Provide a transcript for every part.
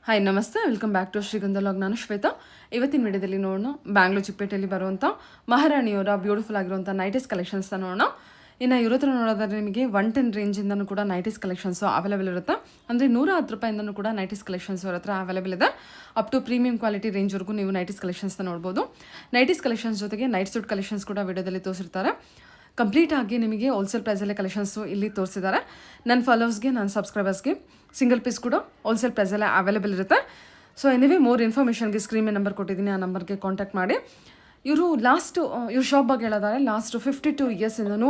Hi ನಮಸ್ತೆ, welcome back to ಶ್ರೀಗಂಧ log. ನಾನು ಶ್ವೇತಾ. ಇವತ್ತಿನ ವಿಡಿಯೋದಲ್ಲಿ ನೋಡೋಣ ಬ್ಯಾಂಗ್ಳೂರ್ ಚಿಕ್ಕಪೇಟೆಯಲ್ಲಿ ಬರುವಂಥ ಮಹಾರಾಣಿಯವರ ಬ್ಯೂಟಿಫುಲ್ ಆಗಿರುವಂಥ ನೈಟೀಸ್ ಕಲೆಕ್ಷನ್ಸ್ನ ನೋಡೋಣ. ಇನ್ನು ಇವ್ರ ಹತ್ರ ನೋಡೋದಾದ್ರೆ ನಿಮಗೆ 110 ರೇಂಜಿಂದನೂ ಕೂಡ ನೈಟೀಸ್ ಕಲೆಕ್ಷನ್ಸು ಅವೈಲೇಬಲ್ ಇರುತ್ತೆ. ಅಂದರೆ 110 ರೂಪಾಯಿಂದನೂ ಕೂಡ ನೈಟೀಸ್ ಕಲೆಕ್ಷನ್ಸ್ ಅವ್ರ ಹತ್ರ ಅವೈಲೇಬಲ್ ಇದೆ. ಅಪ್ ಟು ಪ್ರೀಮಿಯಂ ಕ್ವಾಲಿಟಿ ರೇಂಜ್ವರೆಗೂ ನೀವು ನೈಟೀಸ್ ಕಲೆಕ್ಷನ್ಸ್ನ ನೋಡ್ಬೋದು. ನೈಟೀಸ್ ಕಲೆಕ್ಷನ್ಸ್ ಜೊತೆಗೆ ನೈಟ್ ಸೂಟ್ ಕಲೆಕ್ಷನ್ಸ್ ಕೂಡ ವಿಡಿಯೋದಲ್ಲಿ ತೋರಿಸಿರ್ತಾರೆ. ಕಂಪ್ಲೀಟ್ ಆಗಿ ನಿಮಗೆ ಹೋಲ್ಸೇಲ್ ಪ್ರೈಸಲ್ಲೇ ಕಲೆಕ್ಷನ್ಸು ಇಲ್ಲಿ ತೋರಿಸಿದ್ದಾರೆ. ನನ್ನ ಫಾಲೋವರ್ಸ್ಗೆ, ನನ್ನ ಸಬ್ಸ್ಕ್ರೈಬರ್ಸ್ಗೆ ಸಿಂಗಲ್ ಪೀಸ್ ಕೂಡ ಹೋಲ್ಸೇಲ್ ಪ್ರೈಸಲ್ಲೇ ಅವೈಲೇಬಲ್ ಇರುತ್ತೆ. ಸೊ ಎನಿವೇ ಮೋರ್ ಇನ್ಫಾರ್ಮೇಷನ್ಗೆ ಸ್ಕ್ರೀನ್ ಮೇಲೆ ನಂಬರ್ ಕೊಟ್ಟಿದ್ದೀನಿ, ಆ ನಂಬರ್ಗೆ ಕಾಂಟ್ಯಾಕ್ಟ್ ಮಾಡಿ. ಇವರು ಇವ್ರ ಶಾಪ್ ಬಗ್ಗೆ ಹೇಳಿದ್ದಾರೆ. ಲಾಸ್ಟ್ 52 ಇಯರ್ಸಿಂದನೂ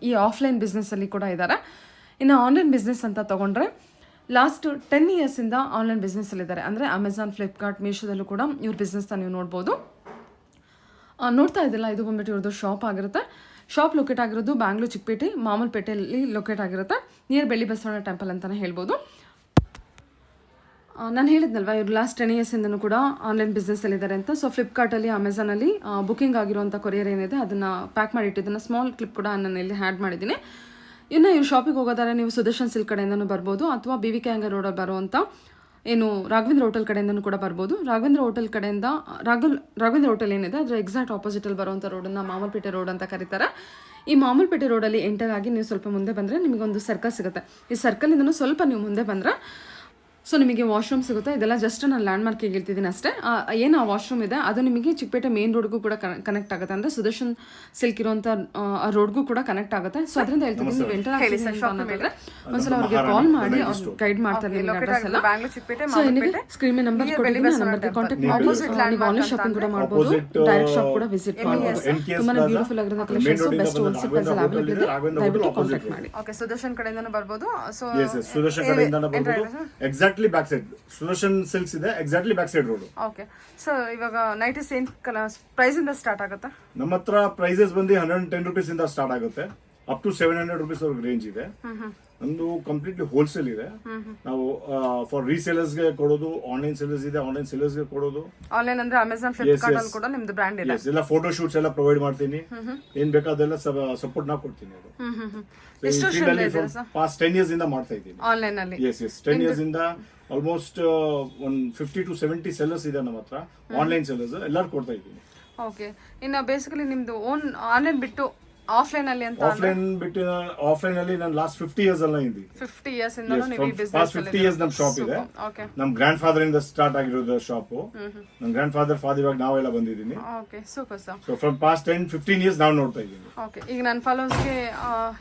ಈ ಆಫ್ಲೈನ್ ಬಿಸ್ನೆಸ್ಸಲ್ಲಿ ಕೂಡ ಇದ್ದಾರೆ. ಇನ್ನು ಆನ್ಲೈನ್ ಬಿಸ್ನೆಸ್ ಅಂತ ತೊಗೊಂಡ್ರೆ ಲಾಸ್ಟ್ 10 ಇಯರ್ಸಿಂದ ಆನ್ಲೈನ್ ಬಿಸ್ನೆಸ್ಸಲ್ಲಿದ್ದಾರೆ. ಅಂದರೆ ಅಮೆಝಾನ್, ಫ್ಲಿಪ್ಕಾರ್ಟ್, ಮೀಶೋದಲ್ಲೂ ಕೂಡ ಇವ್ರ ಬಿಸ್ನೆಸ್ನ ನೀವು ನೋಡ್ಬೋದು. ನೋಡ್ತಾ ಇದ್ದಿಲ್ಲ, ಇದು ಬಂದ್ಬಿಟ್ಟು ಇವ್ರದ್ದು ಶಾಪ್ ಆಗಿರುತ್ತೆ. ಶಾಪ್ ಲೊಕೇಟ್ ಆಗಿರೋದು ಬ್ಯಾಂಗ್ಳೂರ್ ಚಿಕ್ಕಪೇಟೆ ಮಾಮೂಲ್ಪೇಟೆಯಲ್ಲಿ ಲೊಕೇಟ್ ಆಗಿರುತ್ತೆ. ನಿಯರ್ ಬೆಳ್ಳಿ ಬಸವಣ್ಣ ಟೆಂಪಲ್ ಅಂತಲೇ ಹೇಳ್ಬೋದು. ನಾನು ಹೇಳಿದ್ನಲ್ವ, ಇವರು ಲಾಸ್ಟ್ 10 ಇಯರ್ಸಿಂದನೂ ಕೂಡ ಆನ್ಲೈನ್ ಬಿಸ್ನೆಸ್ಸಲ್ಲಿದ್ದಾರೆ ಅಂತ. ಸೊ ಫ್ಲಿಪ್ಕಾರ್ಟಲ್ಲಿ, ಅಮೆಝಾನಲ್ಲಿ ಬುಕಿಂಗ್ ಆಗಿರುವಂಥ ಕೊರಿಯರ್ ಏನಿದೆ ಅದನ್ನು ಪ್ಯಾಕ್ ಮಾಡಿಟ್ಟಿದ್ದನ್ನು ಸ್ಮಾಲ್ ಕ್ಲಿಪ್ ಕೂಡ ನಾನು ಇಲ್ಲಿ ಆ್ಯಡ್ ಮಾಡಿದ್ದೀನಿ. ಇನ್ನು ಇವ್ರು ಶಾಪಿಗೆ ಹೋಗೋದಾದ್ರೆ ನೀವು ಸುದರ್ಶನ್ ಸಿಲ್ಕ್ ಕಡೆಯಿಂದನೂ ಬರ್ಬೋದು, ಅಥವಾ BVK ಹ್ಯಾಂಗರ್ ರೋಡಲ್ಲಿ ಬರುವಂಥ ರಾಘವೇಂದ್ರ ಹೋಟೆಲ್ ಕಡೆಯಿಂದನೂ ಕೂಡ ಬರ್ಬೋದು. ರಾಘವೇಂದ್ರ ಹೋಟೆಲ್ ಕಡೆಯಿಂದ ರಾಘವೇಂದ್ರ ಹೋಟೆಲ್ ಏನಿದೆ ಅದರ ಎಕ್ಸಾಕ್ಟ್ ಆಪೋಸಿಟಲ್ಲಿ ಬರುವಂಥ ರೋಡನ್ನು ಮಾಮೂಲ್ಪೇಟೆ ರೋಡ್ ಅಂತ ಕರೀತಾರೆ. ಈ ಮಾಮೂಲ್ಪೇಟೆ ರೋಡಲ್ಲಿ ಎಂಟರ್ ಆಗಿ ನೀವು ಸ್ವಲ್ಪ ಮುಂದೆ ಬಂದರೆ ನಿಮಗೊಂದು ಸರ್ಕಲ್ ಸಿಗುತ್ತೆ. ಈ ಸರ್ಕಲಿಂದನೂ ಸ್ವಲ್ಪ ನೀವು ಮುಂದೆ ಬಂದರೆ ಸೊ ನಿಮಗೆ ವಾಶ್ರೂಮ್ ಸಿಗುತ್ತೆ. ಇದೆಲ್ಲ ಜಸ್ಟ್ ನಾನು ಲ್ಯಾಂಡ್ ಮಾರ್ಕಿಗೆ ಹೇಳ್ತಿದ್ದೀನಿ ಅಷ್ಟೇ. ಏನು ಆ ವಾಶ್ರೂಮ್ ಇದೆ ಅದು ನಿಮಗೆ ಚಿಕ್ಕಪೇಟೆ ಮೇನ್ ರೋಡ್ಗೂ ಕೂಡ ಕನೆಕ್ಟ್ ಆಗುತ್ತೆ. ಅಂದರೆ ಸುದರ್ಶನ್ ಸಿಲ್ಕ್ ಇರುವಂಥ ರೋಡ್ಗೂ ಕೂಡ ಕನೆಕ್ಟ್ ಆಗುತ್ತೆ. ಸೊ ಅದರಿಂದ ಹೇಳ್ತಿದ್ದೀನಿ, ನೀವು ಎಂಟರ್ ಆಗಿದ್ರೆ ಒಂದ್ಸಲ ಅವ್ರಿಗೆ ಕಾಲ್ ಮಾಡಿ ಅವ್ರು ಗೈಡ್ ಮಾಡ್ತಾರೆ ನಿಮಗೆ ಅಡ್ರೆಸ್ ಎಲ್ಲ. ಸೊ ಏನಿದೆ ಸ್ಕ್ರೀನ್ ಮೇಲೆ ನಂಬರ್ ಕೊಟ್ಟಿದ್ದೀನಿ, ಆ ನಂಬರ್ಗೆ ಕಾಂಟ್ಯಾಕ್ಟ್ ಮಾಡ್ಬೋದು. ನೀವು ಆನ್ಲೈನ್ ಶಾಪಿಂಗ್ ಕೂಡ ಮಾಡ್ಬೋದು, ಡೈರೆಕ್ಟ್ ಶಾಪ್ ಕೂಡ ವಿಸಿಟ್ ಮಾಡ್ಬೋದು. ತುಂಬಾ ಬ್ಯೂಟಿಫುಲ್ ಆಗಿರೋ collections, best wholesale price available ಇದೆ. ದಯವಿಟ್ಟು ಕಾಂಟ್ಯಾಕ್ಟ್ ಮಾಡಿ. ಓಕೆ, ಸುದರ್ಶನ್ ಕಡೆಯಿಂದನೂ ಬರ್ಬೋದು. ಸೊ ಸುದರ್ಶನ್ ಕಡೆಯಿಂದ ಬರ್ಬೋದು. Exactly back side Sudarshan silks ಇದೆ, exactly back side road. Okay, so ಇವಾಗ ನೈಟೀಸ್ ಏನ್ ಪ್ರೈಸ್ ಇಂದ ಸ್ಟಾರ್ಟ್ ಆಗುತ್ತೆ? ನಮ್ಮ ಹತ್ರ ಪ್ರೈಸಸ್ ಬಂದು 110 ರೂಪೀಸ್ ಇಂದ ಸ್ಟಾರ್ಟ್ ಆಗುತ್ತೆ, ಅಪ್ ಟು 700 ರೂಪೀಸ್ ಅವ್ರಿಗೆ ರೇಂಜ್ ಇದೆ. ನಮ್ದು ಕಂಪ್ಲೀಟ್ಲಿ ಹೋಲ್ಸೇಲ್ ಇದೆ. ನಾವು ಫಾರ್ ರೀಸೇಲರ್ಸ್ ಗೆ ಕೊಡೋದು, ಆನ್ಲೈನ್ ಸೇಲರ್ಸ್ ಇದೆ, ಆನ್ಲೈನ್ ಸೇಲರ್ಸ್ ಗೆ ಕೊಡೋದು. ಆನ್ಲೈನ್ ಅಂದ್ರೆ ಅಮೆಝಾನ್, ಫ್ಲಿಪ್ಕಾರ್ಟ್ ಅಲ್ಲಿ ಕೂಡ ನಿಮ್ದು ಬ್ರ್ಯಾಂಡ್ ಇದೆ. ಎಲ್ಲ ಫೋಟೋ ಶೂಟ್ಸ್ ಎಲ್ಲ ಪ್ರೊವೈಡ್ ಮಾಡ್ತೀನಿ. ಏನ್ ಬೇಕಾದೆಲ್ಲ ಸಪೋರ್ಟ್ ನಾ ಕೊಡ್ತೀನಿ. ಪಾಸ್ಟ್ 10 ಇಯರ್ಸ್ ಇಂದ ಮಾಡ್ತಾ ಇದ್ದೀನಿ ಆನ್ಲೈನ್ ಅಲ್ಲಿ. ಎಸ್ 10 ಇಯರ್ಸ್ ಇಂದ ಆಲ್ಮೋಸ್ಟ್ 50 to 70 ಸೆಲ್ಲರ್ಸ್ ಇದೆ ನಮ್ಮ ಹತ್ರ. ಆನ್ಲೈನ್ ಸೆಲ್ಲರ್ಸ್ ಎಲ್ಲರೂ ಕೊಡ್ತಾ ಇದ್ದೀನಿ. ಓಕೆ, ಇನ್ನು ಬೇಸಿಕಲಿ ನಿಮ್ದು ಓನ್ ಆನ್ಲೈನ್ ಬಿಟ್ಟು ಆಫ್ಲೈನ್ ಅಲ್ಲಿ ಅಂತ? ಆಫ್ಲೈನ್ ಅಲ್ಲಿ ನಾನು ಲಾಸ್ಟ್ 50 ಇಯರ್ಸ್ ಎಲ್ಲ ಇದ್ದೀನಿ. 50 ಇಯರ್ಸ್ ಇಂದ ನೀವು ಈ ಬಿಸಿನೆಸ್ ಪಾಸ್ಟ್ 50 ಇಯರ್ಸ್ ನಮ್ಮ ಶಾಪ್ ಇದೆ. ಓಕೆ, ನಮ್ಮ ಗ್ರ್ಯಾಂಡ್ ಫಾದರ್ ಇಂದ ಸ್ಟಾರ್ಟ್ ಆಗಿರೋದು ಶಾಪ್. ನಮ್ಮ ಗ್ರ್ಯಾಂಡ್ ಫಾದರ್ ಇವಾಗ ನಾವೆಲ್ಲ ಬಂದಿದ್ದೀನಿ. Okay, super sir. So from past 10-15 years ನಾವು ನೋಡ್ತಾ ಇದ್ದೀನಿ. ಓಕೆ, ಈಗ ನನ್ನ ಫಾಲೋವರ್ಸ್ ಗೆ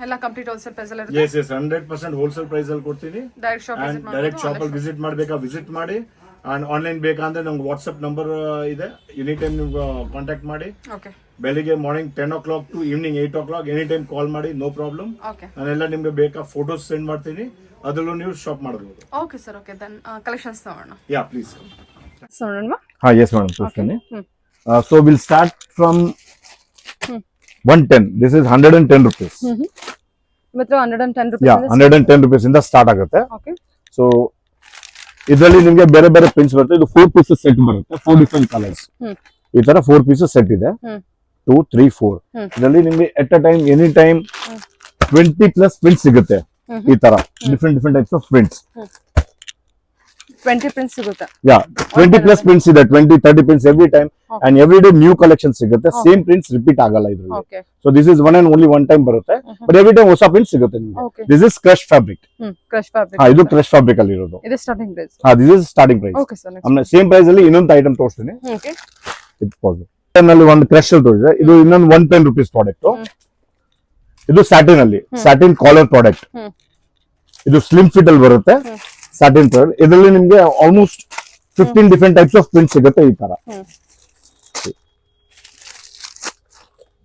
ಎಲ್ಲ ಕಂಪ್ಲೀಟ್ ಹೋಲ್ಸೇಲ್ ಪ್ರೈಸ್ ಅಲ್ಲಿ ಇರುತ್ತೆ. ಎಸ್ 100% ಹೋಲ್ಸೇಲ್ ಪ್ರೈಸ್ ಅಲ್ಲಿ ಕೊಡ್ತೀನಿ. ಡೈರೆಕ್ಟ್ ಶಾಪ್ ಅಲ್ಲಿ ವಿಸಿಟ್ ಮಾಡಬೇಕಾ ವಿಸಿಟ್ ಮಾಡಿ. ಅಂಡ್ ಆನ್ಲೈನ್ ಬೇಕಂದ್ರೆ ನಮ್ಗೆ ವಾಟ್ಸ್ಆಪ್ ನಂಬರ್ ಇದೆ, ಎನಿ ಟೈಮ್ ನೀವು ಕಾಂಟ್ಯಾಕ್ಟ್ ಮಾಡಿ. ಓಕೆ, ಬೆಳಿಗ್ಗೆ morning 10 o'clock to evening 8 o'clock any time call ಮಾಡಿ, ನೋ ಪ್ರಾಬ್ಲಮ್. ಓಕೆ, ನಾನೆಲ್ಲ ನಿಮ್ಗೆ ಬೇಕಾ ಫೋಟೋಸ್ ಸೆಂಡ್ ಮಾಡ್ತೀನಿ, ಅದರಲ್ಲೂ ನೀವು ಶಾಪ್ ಮಾಡಬಹುದು. Okay sir. Okay, then collections ನೋಡೋಣ. Yeah please. ನೋಡೋಣ. ಹಾ ಎಸ್ ಮೇಡಮ್, ತೋರಿಸ್ತೀನಿ. So will start from 110. This is 110 rupees. ಮಾತ್ರ 110 ರೂಪೀಸ್. ಯಾ 110 ರೂಪೀಸ್ ಇಂದ ಸ್ಟಾರ್ಟ್ ಆಗುತ್ತೆ. ಓಕೆ, ಸೊ ಇದರಲ್ಲಿ ನಿಮಗೆ ಬೇರೆ ಬೇರೆ ಪ್ರಿಂಟ್ಸ್ ಬರುತ್ತೆ. ಇದು 4 ಪೀಸಸ್ ಸೆಟ್ ಬರುತ್ತೆ, 4 ಡಿಫರೆಂಟ್ ಕಲರ್ಸ್. ಈ ತರ 4 ಪೀಸಸ್ ಸೆಟ್ ಇದೆ, 2, 3, 4. ಇದರಲ್ಲಿ ನಿಮಗೆ at a time any time 20+ prints ಸಿಗುತ್ತೆ. ಈ ತರ different types of prints. 20 prints ಸಿಗುತ್ತೆ. ಯಾ 20+ ಪ್ರಿಂಟ್ಸ್ ಇದೆ, 20-30 prints every time. And every day new collection ಸಿಗುತ್ತೆ. ಸೇಮ್ ಪ್ರಿಂಟ್ಸ್ ರಿಪೀಟ್ ಆಗಲ್ಲ ಇದ್ರಲ್ಲಿ. Okay, so this is one and only one time ಬರುತ್ತೆ, but every time ಹೊಸ ಪ್ರಿಂಟ್ ಸಿಗುತ್ತೆ ನಿಮಗೆ. This is crush fabric. Crush fabric. ಹಾ, ಇದು ಕ್ರಶ್ ಫ್ಯಾಬ್ರಿಕ್ ಅಲ್ಲಿ ಇರೋದು. ಇದು ಸ್ಟಾರ್ಟಿಂಗ್ ಪ್ರೈಸ್. ಹಾ, this is starting price. Okay sir, ಆಮೇಲೆ ಸೇಮ್ ಪ್ರೈಸ್ ಅಲ್ಲಿ ಇನ್ನೊಂದು ಐಟಮ್ ತೋರಿಸ್ತೀನಿ. ಓಕೆ, ನಲ್ಲಿ ಒಂದು ಕ್ರಶ್ ತೋರಿಸಿದೆ. ಇದು ಇನ್ನೊಂದು 110 ರೂಪೀಸ್ ಪ್ರಾಡಕ್ಟ್. ಇದು ಸ್ಯಾಟಿನ್ ಅಲ್ಲಿ, ಸ್ಯಾಟಿನ್ ಕಾಲರ್ ಪ್ರಾಡಕ್ಟ್. ಇದು ಸ್ಲಿಮ್ ಫಿಟ್ ಅಲ್ಲಿ ಬರುತ್ತೆ, ಸ್ಯಾಟಿನ್ ಪ್ರಾಡಕ್ಟ್. ಇದರಲ್ಲಿ ನಿಮ್ಗೆ almost 15 different types of print ಸಿಗುತ್ತೆ. ಈ ತರ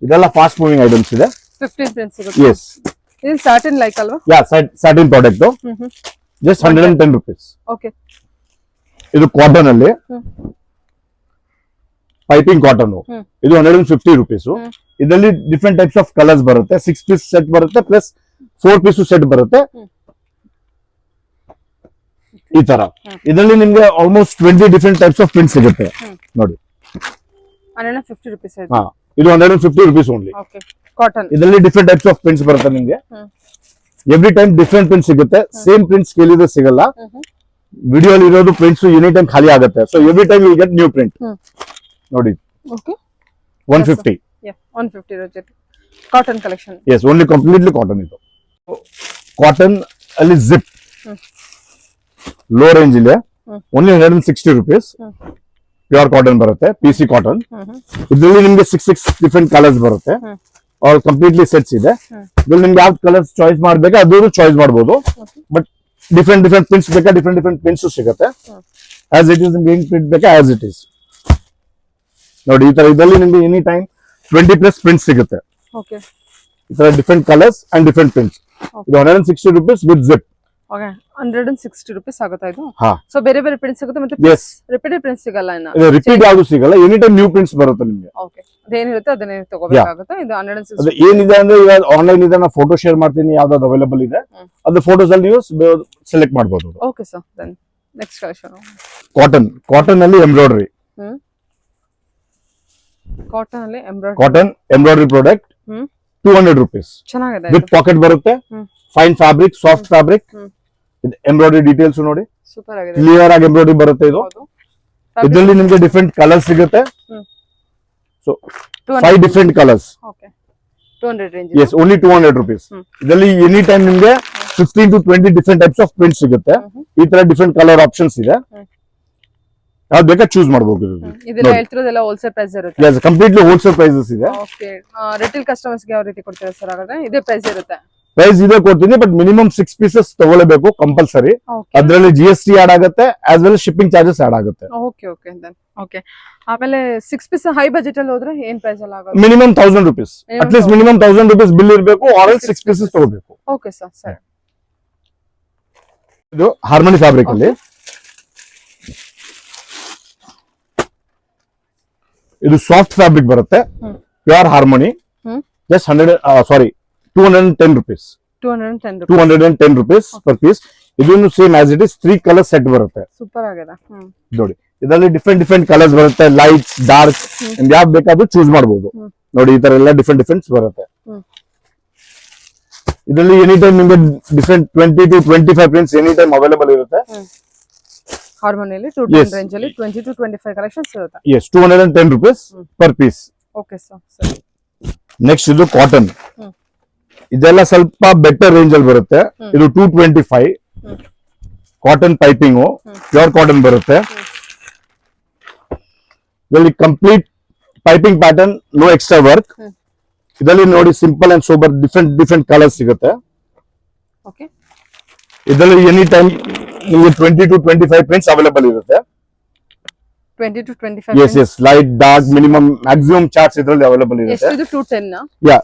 ಇದೆಲ್ಲ ಫಾಸ್ಟ್ ಮೂವಿಂಗ್ ಐಟಮ್ಸ್ ಇದೆ. 15 ಪ್ರಿಂಟ್ಸ್ ಸಿಗುತ್ತೆ. ಎಸ್, ಇದು ಸ್ಯಾಟಿನ್ ಲೈಕ್ ಅಲ್ವಾ? Yeah satin product, just 110 rupees. Okay, ಇದು ಕಾಟನ್ ಅಲ್ಲಿ, ಪೈಪಿಂಗ್ ಕಾಟನ್. ಇದು 150 ರೂಪೀಸ್. ಇದರಲ್ಲಿ ಡಿಫರೆಂಟ್ ಟೈಪ್ಸ್ ಆಫ್ ಕಲರ್ಸ್ ಬರುತ್ತೆ. 6 ಪೀಸ್ ಸೆಟ್ ಬರುತ್ತೆ, ಪ್ಲಸ್ 4 ಪೀಸ್ ಸೆಟ್ ಬರುತ್ತೆ. ಈ ತರ ಇದರಲ್ಲಿ ನಿಮ್ಗೆ almost 20 different types of print ಸಿಗುತ್ತೆ ನೋಡಿ. 150 ರೂಪೀಸ್. ಹಾ, ಇದು 150 ರೂಪೀಸ್ ಓನ್ಲಿ. Okay, cotton. ಇದರಲ್ಲಿ ಡಿಫರೆಂಟ್ ಟೈಪ್ಸ್ ಆಫ್ ಪ್ರಿಂಟ್ಸ್ ಬರುತ್ತೆ ನಿಮ್ಗೆ. ಎವ್ರಿ ಟೈಮ್ ಡಿಫರೆಂಟ್ ಪ್ರಿಂಟ್ ಸಿಗುತ್ತೆ. ಸೇಮ್ ಪ್ರಿಂಟ್ ಸ್ಕೇಲ್ ಇದೆ ಸಿಗಲ್ಲ. ವಿಡಿಯೋ ಅಲ್ಲಿ ಇರೋದು ಪ್ರಿಂಟ್ಸ್ ಎನಿ ಟೈಮ್ ಖಾಲಿ ಆಗುತ್ತೆ. So every time you get new print. ನೋಡಿ okay 150. 150 rupees cotton collection. Yes, only completely cotton. ಇದು ಕಾಟನ್ ಅಲ್ಲಿ ಜಿಪ್ ಲೋ ರೇಂಜ್ ಇದೆ, ಓನ್ಲಿ 160 ರುಪೀಸ್. ಪ್ಯೂರ್ ಕಾಟನ್ ಬರುತ್ತೆ, PC ಕಾಟನ್. ಇದರಲ್ಲಿ ನಿಮ್ಗೆ 6 ಡಿಫ್ರೆಂಟ್ ಕಲರ್ಸ್ ಬರುತ್ತೆ. ಆಲ್ ಕಂಪ್ಲೀಟ್ಲಿ ಸೆಟ್ಸ್ ಇದೆ. ಇದ್ರಲ್ಲಿ ನಿಮ್ಗೆ ಯಾವ ಕಲರ್ಸ್ ಚಾಯ್ಸ್ ಮಾಡ್ಬೇಕಾ ಅದು ಚಾಯ್ಸ್ ಮಾಡಬಹುದು. ಬಟ್ ಡಿಫ್ರೆಂಟ್ ಪ್ರಿಂಟ್ಸ್ ಬೇಕಾ ಡಿಫ್ರೆಂಟ್ ಪ್ರಿಂಟ್ಸ್ ಸಿಗುತ್ತೆ. ಆಸ್ ಇಟ್ ಇಸ್ ನಿಮ್ಗೆ ಹೆಂಗ್ ಪ್ರಿಂಟ್ ಬೇಕಾ ಆಸ್ ಇಟ್ ಇಸ್. ನೋಡಿ ಈ ತರ ಇದರಲ್ಲಿ ನಿಮ್ಗೆ ಎನಿ ಟೈಮ್ 20+ ಪ್ರಿಂಟ್ಸ್ ಸಿಗುತ್ತೆ. ಓಕೆ ಈ ತರ different colours and different prints. ಇದು 160 rupees with zip. Okay 160 rupees ಆಗುತ್ತಾ ಇದು? ಹಾ. ಸೊ ಬೇರೆ ಪ್ರಿಂಟ್ಸ್ ಸಿಗುತ್ತೆ ಮತ್ತೆ ಎಸ್, ರಿಪೀಟೆಡ್ ಪ್ರಿಂಟ್ಸ್ ಸಿಗಲ್ಲ ಇನ್ನ. ಇದು ರಿಪೀಟ್ ಯಾವುದು ಸಿಗಲ್ಲ, ಎನಿ ಟೈಮ್ ನ್ಯೂ ಪ್ರಿಂಟ್ಸ್ ಬರುತ್ತೆ ನಿಮ್ಗೆ. ಓಕೆ ಅದೇನಿರುತ್ತೆ ಅದನ್ನೇ ತಗೋಬೇಕಾಗುತ್ತೆ. ಇದು 160. ಅದು ಏನಿದೆ ಅಂದ್ರೆ ಇವಾಗ ಆನ್ಲೈನ್ ಇದೆ, ನಾನು ಫೋಟೋ ಶೇರ್ ಮಾಡ್ತೀನಿ, ಯಾವ್ದಾದ್ರು ಅವೈಲೇಬಲ್ ಇದೆ ಅದು ಫೋಟೋಸ್ ಅಲ್ಲಿ ನೀವು ಸೆಲೆಕ್ಟ್ ಮಾಡಬಹುದು. Okay sir, then next collection cotton ಅಲ್ಲಿ ಎಂಬ್ರಾಯ್ಡರಿ. ಕಾಟನ್ ಅಲ್ಲಿ ಕಾಟನ್ ಎಂಬ್ರಾಯ್ಡರಿ ಪ್ರಾಡಕ್ಟ್ 200 ರುಪೀಸ್ ಚೆನ್ನಾಗಿದೆ. ವಿತ್ ಪಾಕೆಟ್ ಬರುತ್ತೆ. Fine fabric, soft fabric. ಇದು ಎಂಬ್ರಾಯ್ಡರಿ ಡೀಟೇಲ್ಸ್ ನೋಡಿ, ಸೂಪರ್ ಆಗಿದೆ. ಕ್ಲಿಯರ್ ಆಗಿ ಎಂಬ್ರಾಯ್ಡರಿ ಬರುತ್ತೆ. ಇದು ಇದರಲ್ಲಿ ನಿಮ್ಗೆ ಡಿಫ್ರೆಂಟ್ ಕಲರ್ಸ್ ಸಿಗುತ್ತೆ. So 5 different colours. Okay 200 range. Yes, only 200 rupees. ಇದರಲ್ಲಿ ಎನಿ ಟೈಮ್ ನಿಮ್ಗೆ 15 to 20 different types of print ಸಿಗುತ್ತೆ. ಈ ತರ ಡಿಫ್ರೆಂಟ್ ಕಲರ್ ಆಪ್ಷನ್ಸ್ ಇದೆ, ಯಾವ್ದು ಬೇಕಾ ಚೂಸ್ ಮಾಡಬಹುದು. ಇದೆಲ್ಲ ಹೇಳ್ತಿರೋದೆಲ್ಲ ಹೋಲ್ಸೇಲ್ ಪ್ರೈಸ್ ಇರುತ್ತೆ. ಎಸ್, ಕಂಪ್ಲೀಟ್ಲಿ ಹೋಲ್ಸೇಲ್ ಪ್ರೈಸಸ್ ಇದೆ. ಓಕೆ ರಿಟೇಲ್ ಕಸ್ಟಮರ್ಸ್ ಗೆ ಯಾವ ರೀತಿ ಕೊಡ್ತೀರಾ ಸರ್? ಹಾಗಾದ್ರೆ ಇದೇ ಪ್ರೈಸ್ ಇರುತ್ತೆ. ಪ್ರೈಸ್ ಇದೆ ಕೊಡ್ತೀನಿ, ಬಟ್ ಮಿನಿಮಮ್ 6 ಪೀಸಸ್ ತಗೊಳ್ಳೇಬೇಕು ಕಂಪಲ್ಸರಿ. ಅದರಲ್ಲಿ GST ಆಡ್ ಆಗುತ್ತೆ, as well shipping charges add ಆಗುತ್ತೆ. Okay okay then okay. ಆಮೇಲೆ 6 ಪೀಸ್ ಹೈ ಬಜೆಟ್ ಅಲ್ಲಿ ಹೋದ್ರೆ ಏನ್ ಪ್ರೈಸ್ ಅಲ್ಲಿ ಆಗುತ್ತೆ? Minimum 1000 rupees, at least minimum 1000 rupees bill ಇರಬೇಕು, ಆರ್ 6 ಪೀಸಸ್ ತಗೋಬೇಕು. ಓಕೆ ಸರ್, ಸರಿ. ಇದು ಹಾರ್ಮನಿ ಫ್ಯಾಬ್ರಿಕ್ ಅಲ್ಲಿ. ಇದು ಸಾಫ್ಟ್ ಫ್ಯಾಬ್ರಿಕ್ ಬರುತ್ತೆ, pure harmony. Just 210 rupees. 210 rupees per piece. ಇದನ್ನು same as it is 3 colour set ಬರುತ್ತೆ. ಸೂಪರ್ ಆಗಿದೆ. ನೋಡಿ ಇದರಲ್ಲಿ ಡಿಫ್ರೆಂಟ್ ಕಲರ್ಸ್ ಬರುತ್ತೆ, ಲೈಟ್ಸ್, ಡಾರ್ಕ್, ನಿಮ್ಗೆ ಯಾವ್ದು ಬೇಕಾದ್ರೂ ಚೂಸ್ ಮಾಡಬಹುದು. ನೋಡಿ ಈ ತರ ಎಲ್ಲ ಡಿಫ್ರೆಂಟ್ ಬರುತ್ತೆ. ಇದರಲ್ಲಿ ಎನಿ ಟೈಮ್ ನಿಮ್ಗೆ different 20 to 25 prints any time available ಇರುತ್ತೆ. ಹಾರ್ಮೋನಿಯಲ್ಲಿ 210 ರೇಂಜ್ ಅಲ್ಲಿ 20 to 25 ಕಲೆಕ್ಷನ್ಸ್ ಇರುತ್ತೆ. Yes, 210 rupees per piece. Okay sir, ಸರಿ. ನೆಕ್ಸ್ಟ್ ಇದು ಕಾಟನ್. ಇದೆಲ್ಲ ಸ್ವಲ್ಪ ಬೆಟರ್ ರೇಂಜ್ ಅಲ್ಲಿ ಬರುತ್ತೆ. ಇದು 225 ಕಾಟನ್ ಪೈಪಿಂಗ್, ಪ್ಯೂರ್ ಕಾಟನ್ ಬರುತ್ತೆ. ಇದರಲ್ಲಿ complete piping pattern, no extra work. ಇದರಲ್ಲಿ ನೋಡಿ simple and sober different colours ಸಿಗುತ್ತೆ. ಓಕೆ ಇದರಲ್ಲಿ ಎನಿ ಟೈಮ್ ನಿಮಗೆ 20 to 25 ಪ್ರಿಂಟ್ಸ್ ಅವೈಲೇಬಲ್ ಇರುತ್ತೆ. 20 to 25. Yes, light, dark, minimum, maximum charts ಇದರಲ್ಲಿ ಅವೈಲೇಬಲ್ ಇರುತ್ತೆ. ಎಷ್ಟು ಇದು 210 ನಾ? ಯಾ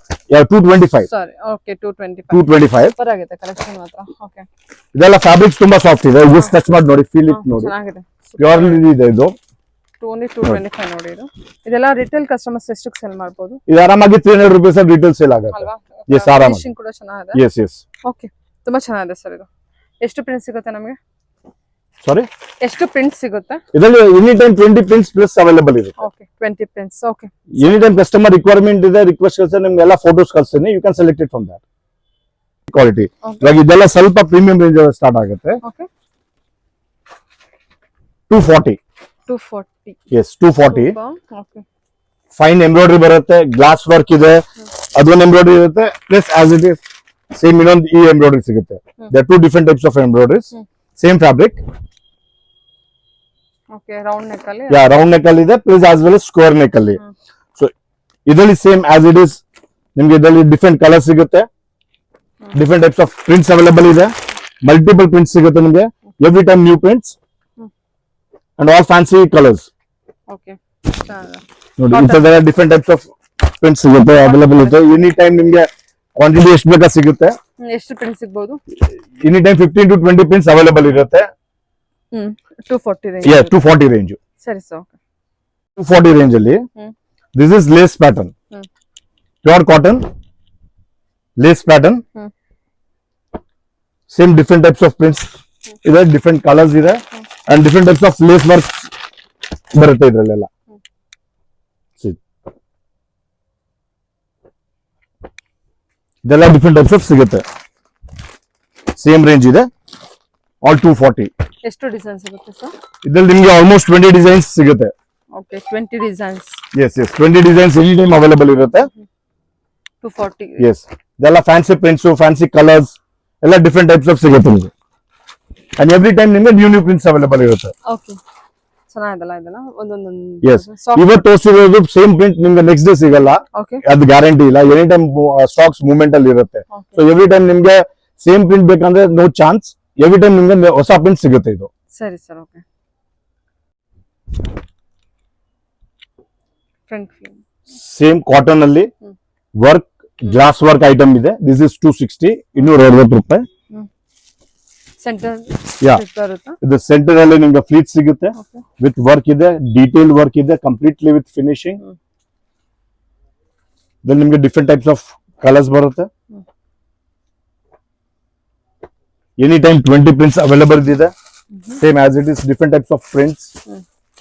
225. Sorry, okay 225. 225 ಸೂಪರ್ ಆಗಿದೆ ಕಲೆಕ್ಷನ್ ಮಾತ್ರ. ಓಕೆ ಇದೆಲ್ಲ ಫ್ಯಾಬ್ರಿಕ್ಸ್ ತುಂಬಾ ಸಾಫ್ಟ್ ಇದೆ. ಜಸ್ಟ್ ಟಚ್ ಮಾಡಿ ನೋಡಿ, ಫೀಲ್ ಇಟ್ ನೋಡಿ, ಚೆನ್ನಾಗಿದೆ. ಪ್ಯೂರ್ಲಿ ಇದೆ ಇದು. 225 ನೋಡಿ. ಇದೆಲ್ಲ ರಿಟೇಲ್ ಕಸ್ಟಮರ್ಸ್ ಎಷ್ಟಕ್ಕೆ ಸೆಲ್ ಮಾಡಬಹುದು? ಇದು ಆರಾಮಾಗಿ 300 ರುಪೀಸ್ ರಿಟೇಲ್ ಸೇಲ್ ಆಗುತ್ತೆ. ಅಲ್ವಾ? ಎಸ್, ಆರಾಮಾಗಿ. ಫಿನಿಶಿಂಗ್ ಕೂಡ ಚೆನ್ನಾಗಿದೆ. ಎಸ್. ಓಕೆ, ತುಂಬಾ ಚೆನ್ನಾಗಿದೆ ಸರ್. ಇದು ಎಷ್ಟು ಪ್ರಿಂಟ್ ಸಿಗುತ್ತೆ ನಮಗೆ? ಸಾರಿ, ಎಷ್ಟು ಪ್ರಿಂಟ್ ಸಿಗುತ್ತೆ? ಇದರಲ್ಲಿ any time 20 prints plus available ಇದೆ. Okay 20 prints. Okay, any time customer requirement ಇದೆ, ರಿಕ್ವೆಸ್ಟ್ ಕಳ್ಸಿದ್ರೆ ನಿಮ್ಗೆ ಎಲ್ಲ ಫೋಟೋಸ್ ಕಳ್ಸ್ತೀನಿ, you can select it from that quality. ಇವಾಗ ಇದೆಲ್ಲ ಸ್ವಲ್ಪ ಪ್ರೀಮಿಯಂ ರೇಂಜ್ ಸ್ಟಾರ್ಟ್ ಆಗುತ್ತೆ. Okay 240. Yes, 240. Okay, fine embroidery ಬರುತ್ತೆ, ಗ್ಲಾಸ್ ವರ್ಕ್ ಇದೆ, ಅದೊಂದು ಎಂಬ್ರಾಯ್ಡರಿ ಇರುತ್ತೆ, plus as it is same ಇನ್ನೊಂದು ಈ ಎಂಬ್ರಾಯ್ಡರಿ ಸಿಗುತ್ತೆ. There 2 different types of embroideries, same fabric. Okay, round neck ಅಲ್ಲಿ. ಯಾ, ರೌಂಡ್ ನೆಕ್ ಅಲ್ಲಿ ಇದೆ, plus as well square neck ಅಲ್ಲಿ. ಸೊ ಇದರಲ್ಲಿ ಸೇಮ್ ಆಸ್ ಇಟ್ ಇಸ್ ನಿಮ್ಗೆ ಇದರಲ್ಲಿ ಡಿಫರೆಂಟ್ ಕಲರ್ ಸಿಗುತ್ತೆ, different types of prints available ಇದೆ, ಮಲ್ಟಿಪಲ್ ಪ್ರಿಂಟ್ಸ್ ಸಿಗುತ್ತೆ ನಿಮಗೆ, every time new prints and all fancy colours. Okay, ನೋಡಿ ಇಂಥದ್ದೆಲ್ಲ ಡಿಫರೆಂಟ್ ಟೈಪ್ಸ್ ಆಫ್ ಪ್ರಿಂಟ್ಸ್ ಸಿಗುತ್ತೆ, ಅವೈಲೇಬಲ್ ಇದೆ. ಎನಿ ಟೈಮ್ ನಿಮ್ಗೆ ಕ್ವಾಂಟಿಟಿ ಎಷ್ಟು ಬೇಕಾ ಸಿಗುತ್ತೆ. ಎಷ್ಟು ಪ್ರಿಂಟ್ ಸಿಗಬಹುದು? Any time 15 to 20 prints available ಇರುತ್ತೆ. 240 ರೇಂಜ್. Yeah, 240 range. ಸರಿ ಸರ್. 240 ರೇಂಜ್ ಅಲ್ಲಿ this is lace pattern, pure cotton lace pattern. Same different types of prints ಇದೆ, ಡಿಫರೆಂಟ್ ಕಲರ್ಸ್ ಇದೆ, and different types of lace work ಬರುತ್ತೆ ಇದ್ರಲ್ಲೆಲ್ಲ. ಇದೆಲ್ಲ different types of ಸಿಗುತ್ತೆ, same range ಇದೆ, all 240. ಎಷ್ಟು ಡಿಸೈನ್ ಸಿಗುತ್ತೆ ಸರ್? ಇದ್ರಲ್ಲಿ ನಿಮ್ಗೆ ಆಲ್ಮೋಸ್ಟ್ 20 ಡಿಸೈನ್ಸ್ ಸಿಗುತ್ತೆ. Okay 20 designs. Yes 20 designs any time available ಇರುತ್ತೆ. 240. ಎಸ್ ಇದೆಲ್ಲ ಫ್ಯಾನ್ಸಿ ಪ್ರಿಂಟ್ಸ್, ಫ್ಯಾನ್ಸಿ ಕಲರ್ಸ್ ಎಲ್ಲ ಡಿಫ್ರೆಂಟ್ ಟೈಪ್ಸ್ ಆಫ್ ಸಿಗುತ್ತೆ ನಿಮಗೆ. ಅಂಡ್ ಎವ್ರಿ ಟೈಮ್ ನಿಮ್ಗೆ ನ್ಯೂ ಪ್ರಿಂಟ್ಸ್ ಅವೈಲೇಬಲ್ ಇರುತ್ತೆ. ಓಕೆ ಚೆನ್ನಾಗಿದಲ್ಲ ಇದೆಲ್ಲ ಒಂದೊಂದು. ಎಸ್ ಇವತ್ತು ತೋರಿಸಿರೋದು ಸೇಮ್ ಪ್ರಿಂಟ್ ನಿಮ್ಗೆ ನೆಕ್ಸ್ಟ್ ಡೇ ಸಿಗಲ್ಲ, ಓಕೆ ಅದು ಗ್ಯಾರಂಟಿ ಇಲ್ಲ. ಎನಿ ಟೈಮ್ ಸ್ಟಾಕ್ಸ್ ಮೂವ್ಮೆಂಟ್ ಅಲ್ಲಿ ಇರುತ್ತೆ. ಸೊ ಎವ್ರಿ ಟೈಮ್ ನಿಮ್ಗೆ ಸೇಮ್ ಪ್ರಿಂಟ್ ಬೇಕಂದ್ರೆ ನೋ ಚಾನ್ಸ್. ಎವ್ರಿ ಟೈಮ್ ನಿಮ್ಗೆ ಹೊಸ ಪ್ರಿಂಟ್ ಸಿಗುತ್ತೆ ಇದು. ಸರಿ sir okay. Front same cotton ಅಲ್ಲಿ ವರ್ಕ್ ಗ್ಲಾಸ್ ವರ್ಕ್ ಐಟಮ್ ಇದೆ. ದಿಸ್ ಇಸ್ 260, 260 ರೂಪಾಯಿ. ಸೆಂಟರ್ ಯಾ ಬರುತ್ತಾ? ಇದು ಸೆಂಟರ್ ಅಲ್ಲಿ ನಿಮ್ಗೆ ಫ್ಲೀಟ್ ಸಿಗುತ್ತೆ, ವಿತ್ ವರ್ಕ್ ಇದೆ, ಡೀಟೇಲ್ ವರ್ಕ್ ಇದೆ, ಕಂಪ್ಲೀಟ್ಲಿ ವಿತ್ ಫಿನಿಶಿಂಗ್. ದೆನ್ ನಿಮ್ಗೆ ಡಿಫ್ರೆಂಟ್ ಟೈಪ್ಸ್ ಆಫ್ ಕಲರ್ಸ್ ಬರುತ್ತೆ. ಎನಿ ಟೈಮ್ 20 ಪ್ರಿಂಟ್ಸ್ ಅವೈಲೇಬಲ್ ಇದೆ. Same as it is different types of prints.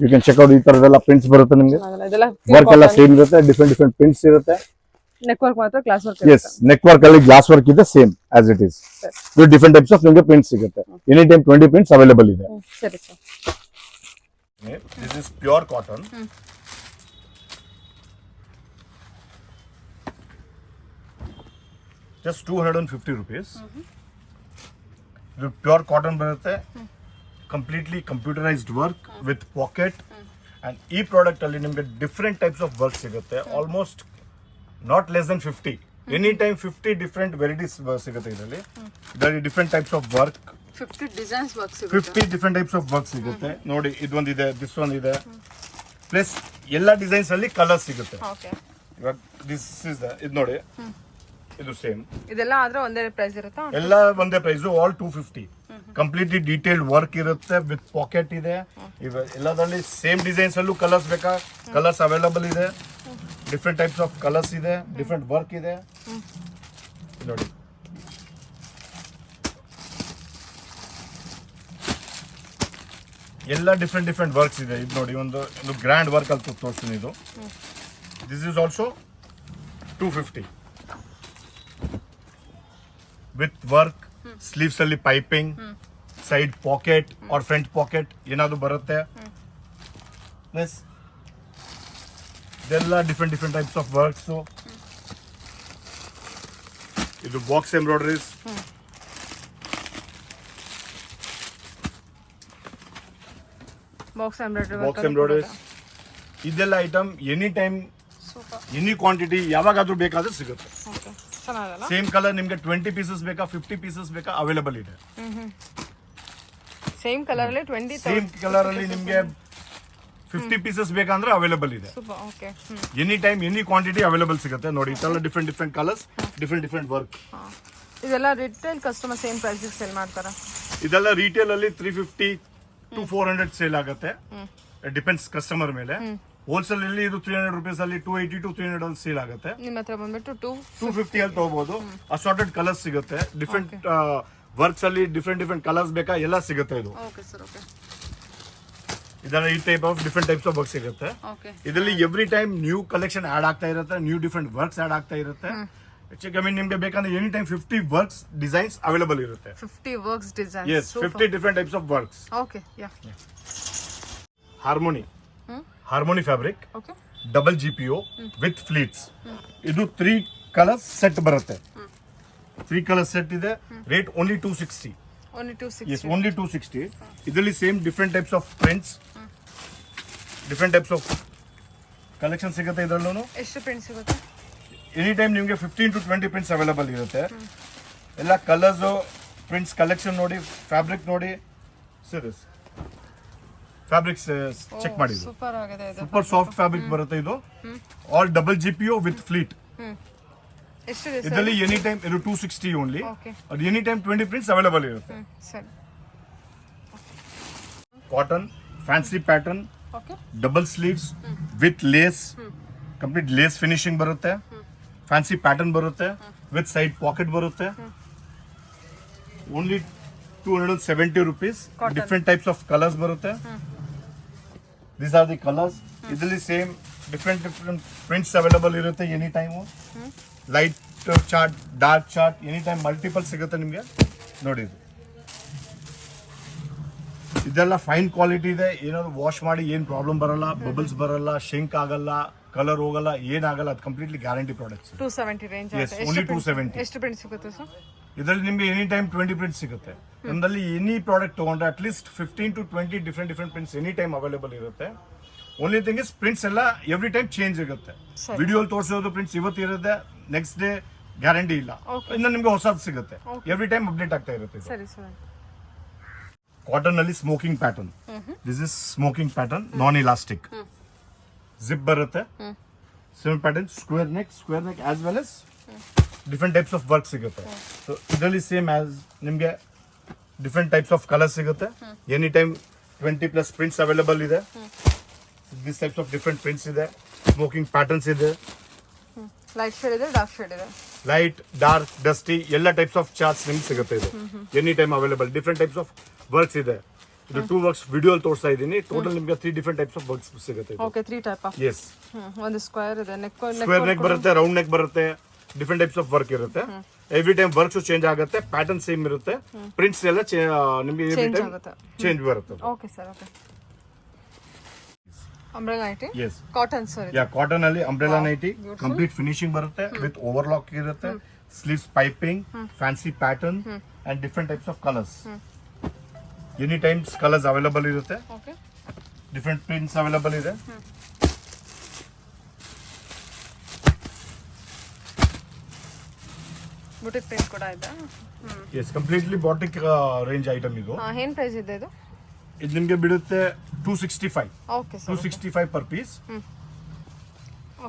You can check out. ಈ ತರದೆಲ್ಲ ಪ್ರಿಂಟ್ಸ್ ಬರುತ್ತೆ ನಿಮ್ಗೆ. ಇದೆಲ್ಲ ವರ್ಕ್ ಎಲ್ಲ ಸೇಮ್ ಇರುತ್ತೆ, ಡಿಫ್ರೆಂಟ್ ಪ್ರಿಂಟ್ಸ್ ಇರುತ್ತೆ. ನೆಕ್ ವರ್ಕ್ ಮಾತ್ರ glass work. Yes neck work ಅಲ್ಲಿ ಗ್ಲಾಸ್ ವರ್ಕ್ ಇದೆ, same as it is. With different types of ನಿಮ್ಗೆ ಪ್ರಿಂಟ್ಸ್ ಸಿಗುತ್ತೆ. ಎನಿ ಟೈಮ್ 20 ಪ್ರಿಂಟ್ಸ್ ಅವೈಲೇಬಲ್ ಇದೆ. ಸರಿ sir. This is pure cotton. Just 250 rupees. ಇದು pure cotton ಬರುತ್ತೆ, completely computerised work with pocket. And ಈ product ಅಲ್ಲಿ ನಿಮ್ಗೆ ಡಿಫ್ರೆಂಟ್ ಟೈಪ್ಸ್ ಆಫ್ ವರ್ಕ್ ಸಿಗುತ್ತೆ. Almost not less than 50, any time 50 different varieties ಸಿಗುತ್ತೆ ಇದರಲ್ಲಿ. ಇದರಲ್ಲಿ different types of work, 50 designs work ಸಿಗುತ್ತೆ. 50 ಡಿಫ್ರೆಂಟ್ ಟೈಪ್ಸ್ ಆಫ್ ವರ್ಕ್ ಸಿಗುತ್ತೆ. ನೋಡಿ ಇದೊಂದಿದೆ, ದಿಸ್ ಒನ್ ಇದೆ, ಪ್ಲಸ್ ಎಲ್ಲ ಡಿಸೈನ್ಸ್ ಅಲ್ಲಿ ಕಲರ್ ಸಿಗುತ್ತೆ. ಓಕೆ ಇವಾಗ ದಿಸ್ ಇಸ್ ಇದು ನೋಡಿ, ಇದು ಸೇಮ್. ಇದೆಲ್ಲ ಆದ್ರೆ ಒಂದೇ ಪ್ರೈಸ್ ಇರುತ್ತಾ? ಎಲ್ಲ ಒಂದೇ price, all 250. Completely detailed work ಇರುತ್ತೆ, ವಿತ್ ಪಾಕೆಟ್ ಇದೆ. ಎಲ್ಲದರಲ್ಲಿ ಸೇಮ್ ಡಿಸೈನ್ಸ್ ಅಲ್ಲೂ ಕಲರ್ಸ್ ಬೇಕಾ, ಕಲರ್ಸ್ ಅವೈಲಬಲ್ ಇದೆ. ಡಿಫ್ರೆಂಟ್ ಟೈಪ್ಸ್ ಆಫ್ ಕಲರ್ಸ್ ಇದೆ, ಡಿಫ್ರೆಂಟ್ ವರ್ಕ್ ಇದೆ. ನೋಡಿ ಎಲ್ಲ ಡಿಫ್ರೆಂಟ್ ವರ್ಕ್ಸ್ ಇದೆ. ಇದು ನೋಡಿ ಒಂದು ಗ್ರ್ಯಾಂಡ್ ವರ್ಕ್ ಅಲ್ಲಿ ತೋರಿಸ್ತೀನಿ. ಇದು this is also 250 with work. Sleeves ಅಲ್ಲಿ piping, side pocket or front pocket ಏನಾದ್ರು ಬರುತ್ತೆ. ಪ್ಲಸ್ ಇದೆಲ್ಲ ಡಿಫ್ರೆಂಟ್ ಟೈಪ್ಸ್ ಆಫ್ ವರ್ಕ್ಸ್. ಇದು ಬಾಕ್ಸ್ ಎಂಬ್ರಾಯ್ಡರೀಸ್, ಬಾಕ್ಸ್ ಎಂಬ್ರಾಯ್ಡರೀಸ್. ಇದೆಲ್ಲ item any time, any quantity ಯಾವಾಗಾದ್ರೂ ಬೇಕಾದ್ರೆ ಸಿಗುತ್ತೆ. ಸೇಮ್ ಕಲರ್ ನಿಮ್ಗೆ 20 ಪೀಸಸ್ ಬೇಕಾ, 50 ಪೀಸಸ್ ಬೇಕಾ, ಅವೈಲೇಬಲ್ ಇದೆ. ಸೇಮ್ ಕಲರ್ ಅಲ್ಲಿ 20, ಸೇಮ್ ಕಲರ್ ಅಲ್ಲಿ ನಿಮ್ಗೆ 50 ಪೀಸಸ್ ಬೇಕಂದ್ರೆ ಅವೈಲೇಬಲ್ ಇದೆ. Okay any time any quantity available ಸಿಗುತ್ತೆ. ನೋಡಿ ಇದೆಲ್ಲ ಡಿಫ್ರೆಂಟ್ ಕಲರ್ಸ್, ಡಿಫ್ರೆಂಟ್ ವರ್ಕ್. ಇದೆಲ್ಲ retail customer same price sale ಮಾಡ್ತಾರಾ? ಇದೆಲ್ಲ ರಿಟೇಲ್ ಅಲ್ಲಿ 350 to 400 ಸೇಲ್ ಆಗುತ್ತೆ. ಡಿಪೆಂಡ್ಸ್ ಕಸ್ಟಮರ್ ಮೇಲೆ. ಹೋಲ್ಸೇಲ್ ಅಲ್ಲಿ ಇದು 300 rupees ಅಲ್ಲಿ 280 to 300 ಅಲ್ಲಿ ಸೇಲ್ ಆಗುತ್ತೆ. ನಿಮ್ಮ ಹತ್ರ ಬಂದ್ಬಿಟ್ಟು 250 ಅಲ್ಲಿ ತಗೋಬಹುದು. ಅಸಾರ್ಟೆಡ್ ಕಲರ್ಸ್ ಸಿಗುತ್ತೆ. ಡಿಫ್ರೆಂಟ್ ವರ್ಕ್ಸ್ ಅಲ್ಲಿ ಡಿಫ್ರೆಂಟ್ ಕಲರ್ಸ್ ಬೇಕಾ ಎಲ್ಲ ಸಿಗುತ್ತೆ. ಇದು ಓಕೆ ಸರ್ ಓಕೆ. ಇದರಲ್ಲಿ ಈ type of different types of work ಸಿಗುತ್ತೆ. ಇದರಲ್ಲಿ every time new collection add ಆಗ್ತಾ ಇರುತ್ತೆ, ನ್ಯೂ ಡಿಫ್ರೆಂಟ್ ವರ್ಕ್ಸ್ ಆಡ್ ಆಗ್ತಾ ಇರುತ್ತೆ. ಹೆಚ್ಚು ಕಮ್ಮಿ ನಿಮ್ಗೆ ಬೇಕಂದ್ರೆ any time 50 works designs available ಇರುತ್ತೆ. 50 works designs. Yes 50 different types of works. Okay yeah. Harmony fabric, okay, double GPO with pleats. ಇದು 3 ಕಲರ್ಸ್ ಸೆಟ್ ಬರುತ್ತೆ. 3 ಕಲರ್ ಸೆಟ್ ಇದೆ. Rate only 260. Only 260. Yes only 260. ಇದರಲ್ಲಿ same different types of prints, different types of collection ಸಿಗುತ್ತೆ. ಇದರಲ್ಲೂ ಎಷ್ಟು print ಸಿಗುತ್ತೆ? Any time ನಿಮಗೆ 15 to 20 prints available ಇರುತ್ತೆ. ಎಲ್ಲ ಕಲರ್ಸ್, ಪ್ರಿಂಟ್ಸ್ ಕಲೆಕ್ಷನ್ ನೋಡಿ, ಫ್ಯಾಬ್ರಿಕ್ ನೋಡಿ. ಸೀರೀಸ್ ಫ್ಯಾಬ್ರಿಕ್ಸ್ ಚೆಕ್ ಮಾಡಿ. ಸೂಪರ್ ಆಗಿದೆ ಇದು. ಸೂಪರ್ ಸಾಫ್ಟ್ ಫ್ಯಾಬ್ರಿಕ್ ಬರುತ್ತೆ. ಇದು all double GPO with pleats. ಎಷ್ಟಿದೆ ಸರ್? ಇದರಲ್ಲಿ ಎನಿ ಟೈಮ್ ಇದು 260 ಓನ್ಲಿ. ಓಕೆ. ಅದು ಎನಿ ಟೈಮ್ 20 ಪ್ರಿಂಟ್ಸ್ ಅವೈಲೇಬಲ್ ಇರುತ್ತೆ. ಸರಿ. Cotton fancy pattern, okay, double sleeves with lace, complete lace finishing ಬರುತ್ತೆ. ಫ್ಯಾನ್ಸಿ ಪ್ಯಾಟರ್ನ್ ಬರುತ್ತೆ, ವಿತ್ ಸೈಡ್ ಪಾಕೆಟ್ ಬರುತ್ತೆ. Only 270 rupees. Different types of colours ಬರುತ್ತೆ. These are the colours. ಇದರಲ್ಲಿ same different prints available ಇರುತ್ತೆ any time. Light chart, dark chart, any time multiple ಸಿಗುತ್ತೆ ನಿಮಗೆ. ನೋಡಿ ಇದು ಇದೆಲ್ಲ ಫೈನ್ ಕ್ವಾಲಿಟಿ ಇದೆ, ಏನಾದ್ರು ವಾಶ್ ಮಾಡಿ ಏನ್ ಪ್ರಾಬ್ಲಮ್ ಬರಲ್ಲ, ಬಬಲ್ಸ್ ಬರಲ್ಲ, ಶಿಂಕ್ ಆಗಲ್ಲ, ಕಲರ್ ಹೋಗಲ್ಲ, ಏನಾಗಲ್ಲ. ಅದು completely guarantee products. 270 range Yes, only 270. ಎಷ್ಟು ಪ್ರಿಂಟ್ ಸಿಗುತ್ತೆ ಸರ್? ಇದರಲ್ಲಿ ನಿಮ್ಗೆ ಎನಿ ಟೈಮ್ 20 ಪ್ರಿಂಟ್ಸ್ ಸಿಗುತ್ತೆ. ನಮ್ಮಲ್ಲಿ ಎನಿ ಪ್ರಾಡಕ್ಟ್ ತಗೊಂಡ್ರೆ at least 15 to 20 different prints any time available ಇರುತ್ತೆ. ಓನ್ಲಿ ಥಿಂಗ್ ಇಸ್ ಪ್ರಿಂಟ್ಸ್ ಎಲ್ಲ ಎವ್ರಿ ಟೈಮ್ ಚೇಂಜ್ ಆಗುತ್ತೆ. ವಿಡಿಯೋಲ್ ತೋರಿಸೋದು ಪ್ರಿಂಟ್ಸ್ ಇವತ್ತು ಇರುತ್ತೆ, ನೆಕ್ಸ್ಟ್ ಡೇ ಗ್ಯಾರಂಟಿ ಇಲ್ಲ, ಇನ್ನು ನಿಮ್ಗೆ ಹೊಸದು ಸಿಗುತ್ತೆ. ಎವ್ರಿ ಟೈಮ್ ಅಪ್ಡೇಟ್ ಆಗ್ತಾ ಇರುತ್ತೆ. ಸರಿ ಸರ್. ಕಾಟನ್ ಅಲ್ಲಿ smocking pattern. This is smocking pattern, non elastic, zip ಬರುತ್ತೆ. Same pattern, square neck as well as different types of work ಸಿಗುತ್ತೆ. ಸೊ ಇದರಲ್ಲಿ ಸೇಮ್ ಆಸ್ ನಿಮ್ಗೆ ಡಿಫ್ರೆಂಟ್ ಟೈಪ್ಸ್ ಆಫ್ ಕಲರ್ ಸಿಗುತ್ತೆ. Any time 20+ prints available ಇದೆ. This types of different prints ಇದೆ, smocking patterns ಇದೆ, light shade ಇದೆ, dark shade ಇದೆ, light, dark, dusty ಎಲ್ಲ ಟೈಪ್ಸ್ ಆಫ್ ಚಾರ್ಟ್ಸ್ ನಿಮ್ಗೆ ಸಿಗುತ್ತೆ. ಇದು any time available. Different types of works ಇದೆ. ಇದು 2 ವರ್ಕ್ಸ್ ವಿಡಿಯೋ ತೋರಿಸ್ತಾ ಇದ್ದೀನಿ. ಟೋಟಲ್ ನಿಮ್ಗೆ 3 ಡಿಫ್ರೆಂಟ್ ಟೈಪ್ಸ್ ಆಫ್ ವರ್ಕ್ಸ್ ಸಿಗುತ್ತೆ. Okay, 3 type of. ಎಸ್, ಒಂದು ಸ್ಕ್ವೇರ್ ಇದೆ, ಸ್ಕ್ವೇರ್ ನೆಕ್ ಬರುತ್ತೆ, ರೌಂಡ್ ನೆಕ್ ಬರುತ್ತೆ, ಡಿಫ್ರೆಂಟ್ ಟೈಪ್ಸ್ ಆಫ್ ವರ್ಕ್ ಇರುತ್ತೆ. ಎವ್ರಿ ಟೈಮ್ ವರ್ಕ್ಸ್ ಚೇಂಜ್ ಆಗುತ್ತೆ, ಪ್ಯಾಟರ್ನ್ ಸೇಮ್ ಇರುತ್ತೆ, ಪ್ರಿಂಟ್ಸ್ ಎಲ್ಲ ನಿಮ್ಗೆ ಎವ್ರಿ ಟೈಮ್ ಚೇಂಜ್ ಬರುತ್ತೆ. Okay sir. Okay, umbrella nighty. Yes, cotton sir. Yeah, cotton ಅಲ್ಲಿ ಅಂಬ್ರೆಲಾ ನೈಟಿ ಕಂಪ್ಲೀಟ್ ಫಿನಿಶಿಂಗ್ ಬರುತ್ತೆ, ವಿತ್ ಓವರ್ಲಾಕ್ ಇರುತ್ತೆ, sleeves piping, fancy pattern and different types of colours. Any times colours available ಇರುತ್ತೆ. Okay, different prints available ಇದೆ. Boutique print ಕೂಡ ಇದೆ. Yes, completely batik range item ಇದು. ಏನ್ price ಇದೆ ಇದು? ಇದು ನಿಮಗೆ ಬಿಡುತ್ತೆ 265. Okay sir. 265 per piece.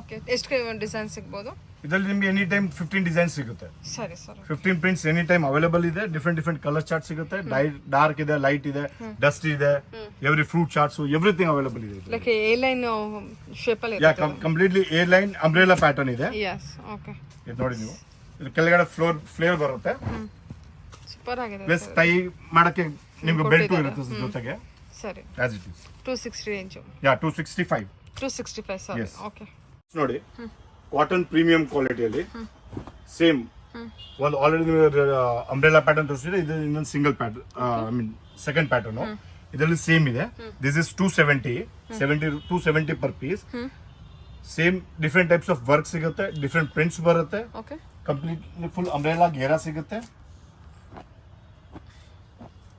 Okay, ಎಷ್ಟು ಡಿಸೈನ್ ಸಿಗ್ಬೋದು ಇದರಲ್ಲಿ ನಿಮ್ಗೆ ಎನಿ ಟೈಮ್ 15 ಡಿಸೈನ್ ಸಿಗುತ್ತೆ. ಸರಿ sir. 15 prints any time available ಇದೆ. ಡಿಫ್ರೆಂಟ್ ಕಲರ್ ಚಾರ್ಟ್ ಸಿಗುತ್ತೆ. ಡಾರ್ಕ್ ಇದೆ, ಲೈಟ್ ಇದೆ, ಡಸ್ಟ್ ಇದೆ, every fruit charts, everything available ಇದೆ. ಲೈಕ್ ಎ ಲೈನ್ ಶೇಪ್ ಅಲ್ಲಿ yeah, completely A line umbrella pattern ಇದೆ. ಯಸ್. ಓಕೆ, ಇದು ನೋಡಿ ನೀವು, ಇದು ಕೆಳಗಡೆ ಫ್ಲೇರ್ ಬರುತ್ತೆ. ಸೂಪರ್ ಆಗಿದೆ. ಪ್ಲಸ್ ಟೈ ಮಾಡಕ್ಕೆ ನಿಮ್ಗೆ ಬೆಲ್ಟ್ ಇರುತ್ತೆ ಜೊತೆಗೆ. ಸರಿ, as it is 260 range. Yeah, 265. 265 sir. Yes. Okay, ನೋಡಿ, ಕಾಟನ್ ಪ್ರೀಮಿಯಂ ಕ್ವಾಲಿಟಿಯಲ್ಲಿ ಸೇಮ್ ಒಂದು ಆಲ್ರೆಡಿ ನೀವು ಅಂಬ್ರೆಲಾ ಪ್ಯಾಟರ್ನ್ ತೋರಿಸಿದ್ರೆ, ಇದು ಇನ್ನೊಂದು single pattern, I mean second pattern. ಇದರಲ್ಲಿ ಸೇಮ್ ಇದೆ. This is 270 per piece. Same different types of work ಸಿಗುತ್ತೆ, ಡಿಫ್ರೆಂಟ್ ಪ್ರಿಂಟ್ಸ್ ಬರುತ್ತೆ. ಓಕೆ, ಕಂಪ್ಲೀಟ್ ಫುಲ್ ಅಂಬ್ರೆಲಾ ಘೇರಾ ಸಿಗುತ್ತೆ.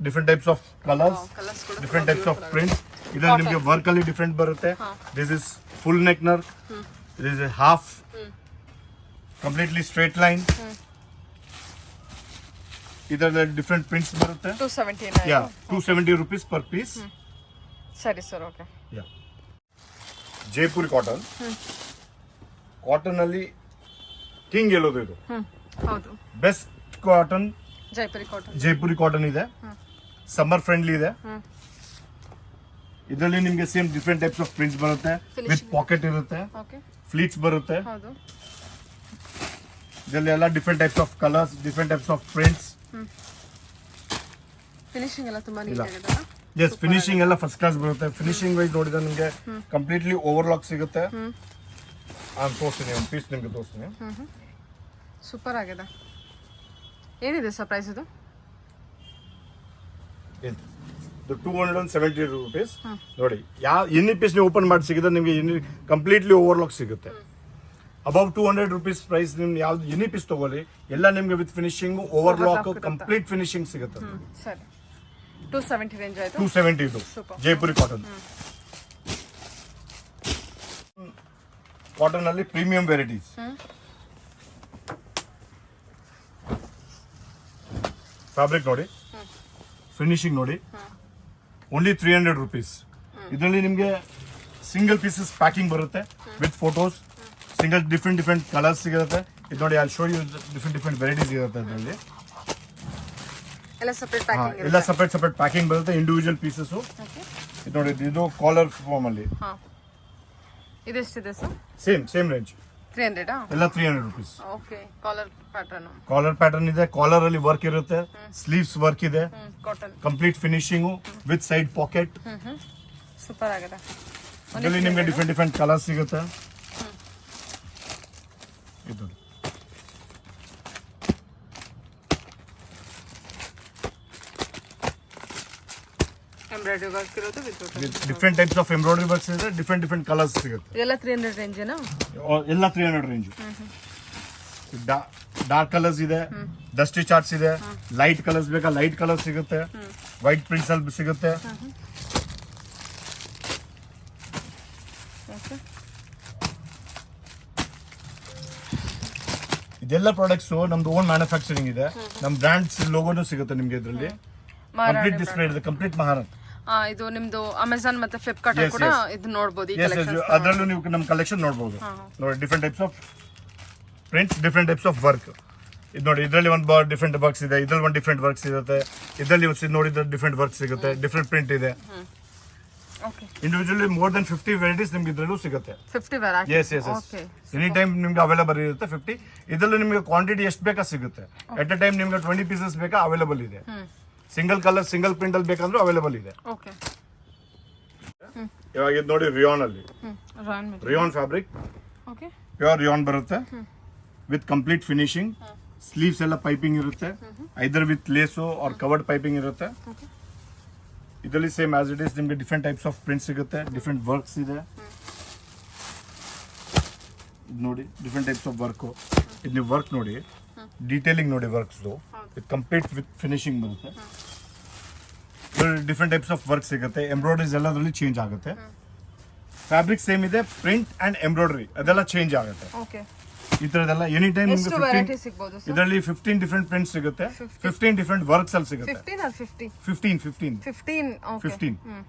Different types of colours, different types of prints. ಇದರಲ್ಲಿ ನಿಮಗೆ ವರ್ಕ್ ಅಲ್ಲಿ different ಬರುತ್ತೆ. This is full neck work, this is half, completely straight line. ಇದರಲ್ಲಿ different prints ಬರುತ್ತೆ. 279. ಯಾ, 270 rupees ಪರ್ ಪೀಸ್. ಸರಿ ಸರ್. ಓಕೆ, ಯಾ, Jaipuri cotton. Cotton ಅಲ್ಲಿ ಕಿಂಗ್ ಹೇಳೋದು ಇದು. ಹೌದು, ಬೆಸ್ಟ್ ಕಾಟನ್ ಜೈಪುರಿ ಕಾಟನ್ ಇದೆ. ಸಮ್ಮರ್ ಫ್ರೆಂಡ್ಲಿ ಇದೆ. ಇದರಲ್ಲಿ ನಿಮ್ಗೆ same different types of prints ಬರುತ್ತೆ, ವಿತ್ ಪಾಕೆಟ್ ಇರುತ್ತೆ, ಓಕೆ, ಫ್ಲೀಟ್ಸ್ ಬರುತ್ತೆ. ಹೌದು, ಇದರಲ್ಲಿ ಎಲ್ಲ different types of colours, different types of prints. Finishing ಎಲ್ಲ ತುಂಬಾ ನೀಟ್ ಆಗಿದೆ. ಎಸ್, ಫಿನಿಶಿಂಗ್ ಎಲ್ಲ ಫಸ್ಟ್ ಕ್ಲಾಸ್ ಬರುತ್ತೆ. ಫಿನಿಶಿಂಗ್ ವೈಸ್ ನೋಡಿದ್ರೆ ನಿಮಗೆ ಕಂಪ್ಲೀಟ್ಲಿ ಓವರ್ಲಾಕ್ ಸಿಗುತ್ತೆ. ನಾನು ತೋರಿಸ್ತೀನಿ, ಒಂದು ಪೀಸ್ ನಿಮ್ಗೆ ತೋರಿಸ್ತೀನಿ. ಸೂಪರ್ ಆಗಿದೆ. ಏನಿದೆ ಸರ್ ಪ್ರೈಸ್ ಇದು? 270 rupees. ನೋಡಿ, ಎನಿ ಪೀಸ್ ನೀವು ಓಪನ್ ಮಾಡಿ ಸಿಗುತ್ತೆ ನಿಮಗೆ ಕಂಪ್ಲೀಟ್ಲಿ ಓವರ್ಲಾಕ್ ಸಿಗುತ್ತೆ. ಅಬೌವ್ 200 rupees ಪ್ರೈಸ್ ನಿಮ್ಗೆ ಯಾವ್ದು ಎನಿ ಪೀಸ್ ತಗೊಳ್ಳಿ, ಎಲ್ಲ ನಿಮ್ಗೆ with finishing, overlock, complete finishing ಸಿಗುತ್ತೆ. ಸರಿ, 270 ರೇಂಜ್ ಆಯ್ತು. 270 ಇದು ಜೈಪುರಿ ಕಾಟನ್. ಕಾಟನ್ ಅಲ್ಲಿ ಪ್ರೀಮಿಯಂ ವೆರೈಟೀಸ್. ಫ್ಯಾಬ್ರಿಕ್ ನೋಡಿ, ಫಿನಿಶಿಂಗ್ ನೋಡಿ, ಓನ್ಲಿ 300 rupees. ಇದರಲ್ಲಿ ನಿಮಗೆ ಸಿಂಗಲ್ ಪೀಸಸ್ ಪ್ಯಾಕಿಂಗ್ ಬರುತ್ತೆ with photos, single different colours ಸಿಗುತ್ತೆ. ಇದು ನೋಡಿ, I show you different varieties ಇರುತ್ತೆ. ಇದರಲ್ಲಿ ಎಲ್ಲ ಸಪರೇಟ್ ಪ್ಯಾಕಿಂಗ್ ಬರುತ್ತೆ, ಇಂಡಿವಿಜುವಲ್ ಪೀಸಸ್. ಇದು ನೋಡಿ, ಇದು ಕಾಲರ್ ಫಾರ್ಮ್ ಅಲ್ಲಿ. ಇದೆಷ್ಟಿದೆ ಸರ್? Same range 300. ಎಲ್ಲ 300 rupees. ಓಕೆ, ಕಾಲರ್ ಪ್ಯಾಟರ್ನ್ ಇದೆ. ಕಾಲರ್ ಅಲ್ಲಿ ವರ್ಕ್ ಇರುತ್ತೆ, ಸ್ಲೀವ್ಸ್ ವರ್ಕ್ ಇದೆ, cotton complete finishing with side packet. Super ಆಗಿದೆ. ಇದರಲ್ಲಿ ನಿಮಗೆ ಡಿಫ್ರೆಂಟ್ ಕಲರ್ಸ್ ಸಿಗುತ್ತೆ. ಇದು ಎಂಬ್ರಾಯ್ಡ್ರಿ ವರ್ಕ್ ಇರೋದು with different types of embroidery works ಇದೆ, ಡಿಫ್ರೆಂಟ್ ಡಿಫ್ರೆಂಟ್ ಕಲರ್ಸ್ ಸಿಗುತ್ತೆ. ಇದೆಲ್ಲ 300 ರೇಂಜೇನಾ? ಎಲ್ಲ 300 ರೇಂಜ್. ಡಾರ್ಕ್ ಕಲರ್ಸ್ ಇದೆ, ಡಸ್ಟಿ ಚಾರ್ಟ್ಸ್ ಇದೆ, ಲೈಟ್ ಕಲರ್ಸ್ ಬೇಕಾ ಲೈಟ್ ಕಲರ್ ಸಿಗುತ್ತೆ, ವೈಟ್ ಪ್ರಿಂಟ್ಸ್ ಅಲ್ಲಿ ಸಿಗುತ್ತೆ. ಇದೆಲ್ಲ ಪ್ರಾಡಕ್ಟ್ಸ್ ನಮ್ದು ಓನ್ ಮ್ಯಾನುಫ್ಯಾಕ್ಚರಿಂಗ್ ಇದೆ, ನಮ್ ಬ್ರ್ಯಾಂಡ್ಸ್ ಲೋಗೋನು ಸಿಗುತ್ತೆ ನಿಮ್ಗೆ ಇದರಲ್ಲಿ. ಕಂಪ್ಲೀಟ್ ಡಿಸ್ಪ್ಲೇ ಇದೆ, ಕಂಪ್ಲೀಟ್ ಮಹಾರಾಣಿ. ಇದು ನಿಮ್ದು ಅಮೆಝಾನ್ ಮತ್ತೆ ಫ್ಲಿಪ್ಕಾರ್ಟ್ ಕೂಡ ಇದು ನೋಡಬಹುದು. ಈ ಕಲೆಕ್ಷನ್ ಅದರಲ್ಲೂ ನೀವು ನಮ್ಮ ಕಲೆಕ್ಷನ್ ನೋಡಬಹುದು. ನೋಡಿ different types of prints, different types of work. ಇದು ನೋಡಿ ಇದರಲ್ಲಿ ಒಂದು ಡಿಫ್ರೆಂಟ್ ವರ್ಕ್ಸ್ ಇದೆ, ಇದ್ರಲ್ಲಿ ಒಂದು ಡಿಫ್ರೆಂಟ್ ವರ್ಕ್ಸ್ ಇರುತ್ತೆ, ಇದರಲ್ಲಿ ನೋಡಿದ್ರೆ ಡಿಫ್ರೆಂಟ್ ವರ್ಕ್ ಸಿಗುತ್ತೆ, ಡಿಫ್ರೆಂಟ್ ಪ್ರಿಂಟ್ ಇದೆ. ಇಂಡಿವಿಜುವಲಿ ಮೋರ್ ದನ್ 50 ವೆರೈಟೀಸ್ ನಿಮ್ಗೆ ಇದ್ರಲ್ಲೂ ಸಿಗುತ್ತೆ. 50 variety. Yes yes yes, any time ನಿಮ್ಗೆ ಅವೈಲೇಬಲ್ ಇರುತ್ತೆ 50. ಇದರಲ್ಲೂ ನಿಮ್ಗೆ ಕ್ವಾಂಟಿಟಿ ಎಷ್ಟು ಬೇಕಾ ಸಿಗುತ್ತೆ. ಎಟ್ ಎ ಟೈಮ್ ನಿಮ್ಗೆ 20 ಪೀಸಸ್ ಬೇಕಾ ಅವೈಲೇಬಲ್ ಇದೆ. ಸಿಂಗಲ್ ಕಲರ್ ಸಿಂಗಲ್ ಪ್ರಿಂಟ್ ಅಲ್ಲಿ ಬೇಕಂದ್ರೂ ಅವೈಲೇಬಲ್ ಇದೆ. ಓಕೆ, ಇವಾಗ ಇದು ನೋಡಿ ರಿಯಾನ್ ಅಲ್ಲಿ, rayon fabric, okay, pure rayon ಬರುತ್ತೆ ವಿತ್ ಕಂಪ್ಲೀಟ್ ಫಿನಿಶಿಂಗ್. ಸ್ಲೀವ್ಸ್ ಎಲ್ಲ ಪೈಪಿಂಗ್ ಇರುತ್ತೆ, ಐದರ್ ವಿತ್ ಲೇಸು ಆರ್ ಕವರ್ಡ್ ಪೈಪಿಂಗ್ ಇರುತ್ತೆ. ಇದರಲ್ಲಿ ಸೇಮ್ ಆಸ್ ಇಟ್ ಇಸ್ ನಿಮ್ಗೆ ಡಿಫ್ರೆಂಟ್ ಟೈಪ್ಸ್ ಆಫ್ ಪ್ರಿಂಟ್ ಸಿಗುತ್ತೆ, ಡಿಫ್ರೆಂಟ್ ವರ್ಕ್ಸ್ ಇದೆ. ಇದು ನೋಡಿ ಡಿಫ್ರೆಂಟ್ ಟೈಪ್ಸ್ ಆಫ್ ವರ್ಕ್. ಇದು ನೀವು ವರ್ಕ್ ನೋಡಿ, ಡೀಟೇಲಿಂಗ್ ನೋಡಿ works with complete with finishing ಬರುತ್ತೆ. ಡಿಫ್ರೆಂಟ್ ಟೈಪ್ಸ್ ಆಫ್ ವರ್ಕ್ ಸಿಗುತ್ತೆ. ಎಂಬ್ರಾಯ್ಡ್ರೀಸ್ ಎಲ್ಲದರಲ್ಲಿ ಚೇಂಜ್ ಆಗುತ್ತೆ. ಫ್ಯಾಬ್ರಿಕ್ ಸೇಮ್ ಇದೆ, ಪ್ರಿಂಟ್ ಅಂಡ್ ಎಂಬ್ರಾಯ್ಡ್ರಿ ಅದೆಲ್ಲ ಚೇಂಜ್ ಆಗುತ್ತೆ. ಓಕೆ, ಈ ತರದೆಲ್ಲ ಎನಿ ಟೈಮ್ ಎಷ್ಟು ವೆರೈಟಿ ಸಿಗಬಹುದು ಸರ್? ಇದರಲ್ಲಿ 15 ಡಿಫ್ರೆಂಟ್ ಪ್ರಿಂಟ್ಸ್ ಸಿಗುತ್ತೆ, 15 ಡಿಫ್ರೆಂಟ್ ವರ್ಕ್ಸ್ ಅಲ್ಲಿ ಸಿಗುತ್ತೆ. 15 or 50? 15 ಓಕೆ, 15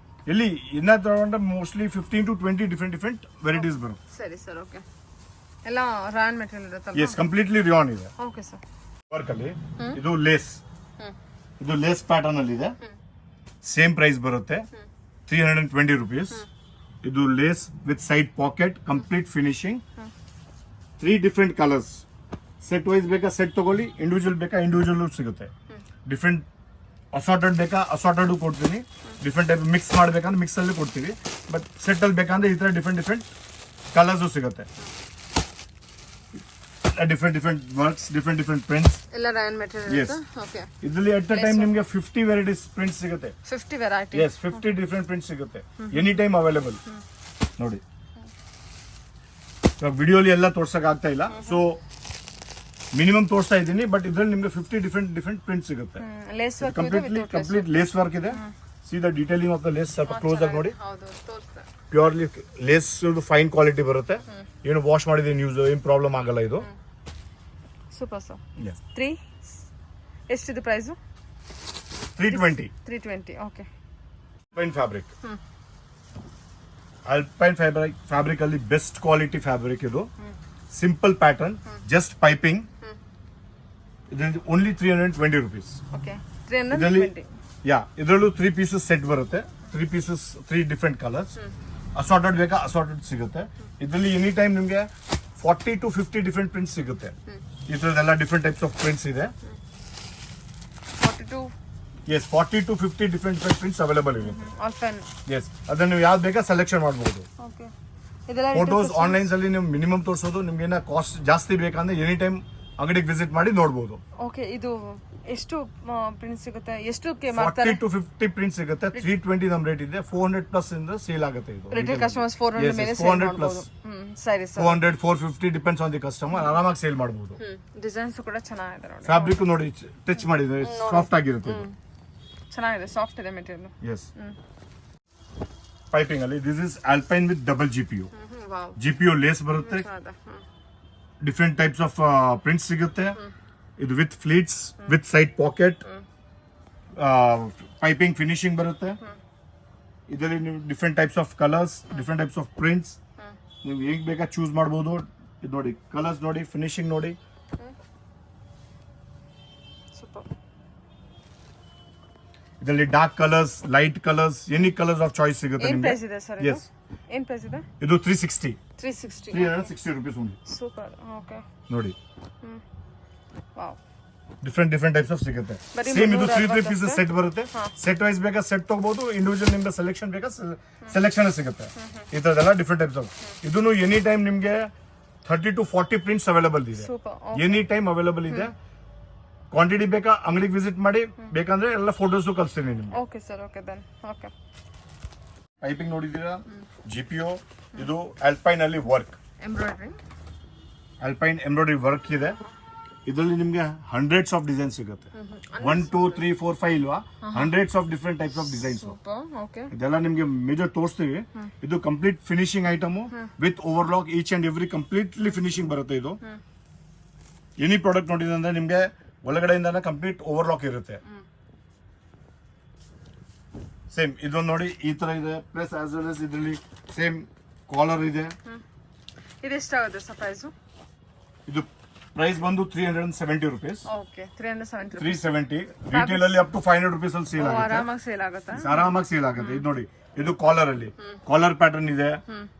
ಎಲ್ಲಿ ಇನ್ನ ತಗೊಂಡ್ರೆ ಮೋಸ್ಟ್ಲಿ 15 to 20 ಡಿಫ್ರೆಂಟ್ ವೆರೈಟೀಸ್ ಬರುತ್ತೆ. ಸರಿ ಸರ್, ಓಕೆ. ಎಲ್ಲ ರಾಯನ್ ಮೆಟೀರಿಯಲ್ ಇರುತ್ತಲ್ಲ? ಎಸ್, ಕಂಪ್ಲೀಟ್ಲಿ ರಿಯಾನ್ ಇದೆ. Okay sir. ವರ್ಕ್ ಅಲ್ಲಿ ಇದು ಲೇಸ್, ಇದು ಲೇಸ್ ಪ್ಯಾಟರ್ನ್ ಅಲ್ಲಿ ಇದೆ. ಸೇಮ್ ಪ್ರೈಸ್ ಬರುತ್ತೆ 320 rupees. ಇದು lace with side pocket, complete finishing, 3 different colours. Set wise ಬೇಕಾ ಸೆಟ್ ತಗೊಳ್ಳಿ, ಇಂಡಿವಿಜುವಲ್ ಬೇಕಾ ಇಂಡಿವಿಜುವಲ್ ಸಿಗುತ್ತೆ. ಡಿಫ್ರೆಂಟ್ ಅಸಾರ್ಟೆಡ್ ಬೇಕಾ ಅಸಾರ್ಟೆಡ್ ಕೊಡ್ತೀನಿ, ಡಿಫ್ರೆಂಟ್ ಟೈಪ್ ಮಿಕ್ಸ್ ಮಾಡ್ಬೇಕಂದ್ರೆ ಮಿಕ್ಸ್ ಅಲ್ಲಿ ಕೊಡ್ತೀವಿ. ಬಟ್ ಸೆಟ್ ಅಲ್ಲಿ ಬೇಕಂದ್ರೆ ಈ ತರ ಡಿಫ್ರೆಂಟ್ ಡಿಫ್ರೆಂಟ್ ಕಲರ್ಸ್ ಸಿಗುತ್ತೆ. ಡಿಫ್ರೆಂಟ್ ವರ್ಕ್ಸ್, ಡಿಫ್ರೆಂಟ್ ಪ್ರಿಂಟ್ಸ್, ಎಲ್ಲ ರಾಯನ್ ಮೆಟೀರಿಯಲ್ Yes. ಇರುತ್ತೆ. ಓಕೆ, ಇದರಲ್ಲಿ ಅಟ್ ಅ ಟೈಮ್ ನಿಮಗೆ 50 ವೆರೈಟೀಸ್ ಪ್ರಿಂಟ್ಸ್ ಸಿಗುತ್ತೆ. 50 ವೆರೈಟಿ. ಎಸ್, 50 ಡಿಫ್ರೆಂಟ್ ಪ್ರಿಂಟ್ಸ್ ಸಿಗುತ್ತೆ, ಎನಿ ಟೈಮ್ ಅವೈಲೇಬಲ್. ನೋಡಿ ಇವಾಗ ವಿಡಿಯೋಲಿ ಎಲ್ಲ ತೋರ್ಸಕ್ ಆಗ್ತಾ ಇಲ್ಲ, ಸೊ ಮಿನಿಮಮ್ ತೋರಿಸ್ತಾ ಇದ್ದೀನಿ. ಬಟ್ ಇದ್ರಲ್ಲಿ ನಿಮ್ಗೆ 50 ಡಿಫ್ರೆಂಟ್ ಪ್ರಿಂಟ್ ಸಿಗುತ್ತೆ. ಲೇಸ್ ವರ್ಕ್ ಇದೆ, ಕಂಪ್ಲೀಟ್ ಲೇಸ್ ವರ್ಕ್ ಇದೆ. See the detailing of the lace ಸ್ವಲ್ಪ ಕ್ಲೋಸ್ ಆಗಿ ನೋಡಿ. ಹೌದು, ತೋರಿಸ್ತಾ. ಪ್ಯೂರ್ಲಿ ಲೇಸ್ ಫೈನ್ ಕ್ವಾಲಿಟಿ ಬರುತ್ತೆ. ಏನು ವಾಶ್ ಮಾಡಿದೆ ನ್ಯೂಸ್ ಏನು ಪ್ರಾಬ್ಲಮ್ ಆಗಲ್ಲ ಇದು. Super sir. 3 ಎಷ್ಟಿದೆ price? 320. 320. Okay. Alpine fabric, alpine fabric ಅಲ್ಲಿ ಬೆಸ್ಟ್ ಕ್ವಾಲಿಟಿ ಫ್ಯಾಬ್ರಿಕ್ ಇದು. Simple pattern, just piping. ಇದು ಓನ್ಲಿ 320 rupees. ಓಕೆ, ಇದರಲ್ಲಿ 320. ಇದರಲ್ಲೂ 3 ಪೀಸಸ್ ಸೆಟ್ ಬರುತ್ತೆ. 3 ಪೀಸಸ್, 3 ಡಿಫ್ರೆಂಟ್ ಕಲರ್ಸ್. ಅಸಾರ್ಟೆಡ್ ಬೇಕಾ ಅಸಾರ್ಟೆಡ್ ಸಿಗುತ್ತೆ. ಇದರಲ್ಲಿ ಎನಿ ಟೈಮ್ ನಿಮಗೆ 40 to 50 ಡಿಫ್ರೆಂಟ್ ಪ್ರಿಂಟ್ಸ್ ಸಿಗುತ್ತೆ. ಈ ತರದೆಲ್ಲ ಡಿಫ್ರೆಂಟ್ ಟೈಪ್ಸ್ ಆಫ್ ಪ್ರಿಂಟ್ಸ್ ಇದೆ. 42. Yes, 40 to 50 different prints available ಇರುತ್ತೆ. ಆಲ್ಫೈನ್. ಎಸ್, ಅದನ್ನ ನೀವು ಯಾವ್ದು ಬೇಕಾ ಸೆಲೆಕ್ಷನ್ ಮಾಡಬಹುದು. ಓಕೆ, ಇದೆಲ್ಲ ಫೋಟೋಸ್ ಆನ್ಲೈನ್ಸ್ ಅಲ್ಲಿ ನೀವು ಮಿನಿಮಮ್ ತೋರಿಸೋದು. ನಿಮ್ಗೆ ಏನೋ ಕಾಸ್ಟ್ ಜಾಸ್ತಿ ಬೇಕಂದ್ರೆ ಎನಿ ಟೈಮ್ ಅಂಗಡಿಗೆ ವಿಸಿಟ್ ಮಾಡಿ ನೋಡಬಹುದು. ಓಕೆ, ಇದು ಎಷ್ಟು ಪ್ರಿಂಟ್ ಸಿಗುತ್ತೆ? ಎಷ್ಟಕ್ಕೆ ಮಾಡ್ತಾರೆ? 40 to 50 ಪ್ರಿಂಟ್ ಸಿಗುತ್ತೆ. 320 ನಮ್ ರೇಟ್ ಇದೆ. 400 ಪ್ಲಸ್ ಇಂದ ಸೇಲ್ ಆಗುತ್ತೆ ಇದು. ರಿಟೇಲ್ ಕಸ್ಟಮರ್ಸ್ 400 ಮೇಲೆ ಸೇಲ್ 400 plus. ಮಾಡಬಹುದು. ಸರಿ sir. 400 450 depends on the customer. ಆರಾಮಾಗಿ ಸೇಲ್ ಮಾಡಬಹುದು. ಡಿಸೈನ್ಸ್ ಕೂಡ ಚೆನ್ನಾಗಿದೆ ನೋಡಿ. ಫ್ಯಾಬ್ರಿಕ್ ನೋಡಿ ಟಚ್ ಮಾಡಿದ್ರೆ ಸಾಫ್ಟ್ ಆಗಿರುತ್ತೆ ಇದು. ಚೆನ್ನಾಗಿದೆ, ಸಾಫ್ಟ್ ಇದೆ ಮೆಟೀರಿಯಲ್. ಎಸ್, ಪೈಪಿಂಗ್ ಅಲ್ಲಿ this is alpine with double GPU. Wow, GPU lace ಬರುತ್ತೆ. ಡಿಫ್ರೆಂಟ್ ಟೈಪ್ಸ್ ಆಫ್ ಪ್ರಿಂಟ್ಸ್ ಸಿಗುತ್ತೆ. ಇದು with pleats, with side pocket, piping finishing ಬರುತ್ತೆ. ಇದರಲ್ಲಿ ನೀವು different types of colours, different types of prints ನೀವು ಹೇಗೆ ಬೇಕಾ ಚೂಸ್ ಮಾಡಬಹುದು. ಇದು ನೋಡಿ ಕಲರ್ಸ್ ನೋಡಿ, ಫಿನಿಶಿಂಗ್ ನೋಡಿ. ಸೂಪರ್. ಇದರಲ್ಲಿ dark colours, light colours, any colours of choice ಸಿಗುತ್ತೆ ಏನ್ ನಿಮಗೆ. ಪ್ರೈಸ್ ಇದೆ ಸರ್ ಇದು? ಎಸ್, ಏನ್ ಪ್ರೈಸ್ ಇದೆ? ಇದು 360. 360 rupees only. ಸೂಪರ್. ಓಕೆ, ನೋಡಿ ವಾವ್. ಡಿಫ್ರೆಂಟ್ ಟೈಪ್ಸ್ ಆಫ್ ಸಿಗುತ್ತೆ. ಬರೀ ಸೇಮ್ ಇದು 3 360 ಪೀಸಸ್ ಸೆಟ್ ಬರುತ್ತೆ. ಸೆಟ್ ವೈಸ್ ಬೇಕಾ ಸೆಟ್ ತಗೋಬಹುದು, ಇಂಡಿವಿಜುವಲ್ ನಿಮ್ಗೆ ಸೆಲೆಕ್ಷನ್ ಬೇಕಾ ಸೆಲೆಕ್ಷನ್ ಸಿಗುತ್ತೆ. ಈ ತರದೆಲ್ಲ ಡಿಫ್ರೆಂಟ್ ಟೈಪ್ಸ್ ಆಫ್. ಇದನ್ನು ಎನಿ ಟೈಮ್ ನಿಮ್ಗೆ 30 to 40 ಪ್ರಿಂಟ್ಸ್ ಅವೈಲೇಬಲ್ ಇದೆ. ಸೂಪರ್. ಎನಿ ಟೈಮ್ ಅವೈಲೇಬಲ್ ಇದೆ. ಕ್ವಾಂಟಿಟಿ ಬೇಕಾ ಅಂಗಡಿಗೆ ವಿಸಿಟ್ ಮಾಡಿ, ಬೇಕಂದ್ರೆ ಎಲ್ಲ ಫೋಟೋಸು ಕಳಿಸ್ತೀನಿ ನಿಮ್ಗೆ. Okay sir, okay then okay. Piping ನೋಡಿದ್ದೀರಾ, GPO. ಇದು ಅಲ್ಪೈನ್ ಅಲ್ಲಿ work, embroidery, alpine embroidery work ಇದೆ. ಇದರಲ್ಲಿ ನಿಮ್ಗೆ ಹಂಡ್ರೆಡ್ಸ್ ಆಫ್ ಡಿಸೈನ್ ಸಿಗುತ್ತೆ. 1 2 3 4 5 ಇಲ್ವಾ, hundreds of different types of designs. Okay. ಇದೆಲ್ಲ ನಿಮ್ಗೆ ಮೇಜರ್ ತೋರಿಸ್ತೀವಿ. ಇದು complete finishing item with overlock, each and every completely finishing ಬರುತ್ತೆ. ಇದು ಎನಿ ಪ್ರಾಡಕ್ಟ್ ನೋಡಿದ್ರೆ ನಿಮ್ಗೆ ಒಳಗಡೆಯಿಂದ ಕಂಪ್ಲೀಟ್ ಓವರ್ಲಾಕ್ ಇರುತ್ತೆ. ಸೇಮ್ ಇದೊಂದು ನೋಡಿ ಈ ತರ ಇದೆ. ಪ್ಲಸ್ ಆಸ್ ವೆಲ್ as ಇದರಲ್ಲಿ ಸೇಮ್ ಕಾಲರ್ ಇದೆ. ಇದು ಎಷ್ಟಾಗುತ್ತೆ ಸರ್ ಪ್ರೈಸು? ಇದು ಪ್ರೈಸ್ ಬಂದು 370 rupees. ಓಕೆ, 370 370. ರಿಟೇಲ್ ಅಲ್ಲಿ ಅಪ್ ಟು 500 rupees ಅಲ್ಲಿ ಸೇಲ್ ಆಗುತ್ತೆ. ಆರಾಮಾಗಿ ಸೇಲ್ ಆಗುತ್ತೆ. ಆರಾಮಾಗಿ ಸೇಲ್ ಆಗುತ್ತೆ. ಇದು ನೋಡಿ, ಇದು ಕಾಲರ್ ಅಲ್ಲಿ ಕಾಲರ್ ಪ್ಯಾಟರ್ನ್ ಇದೆ,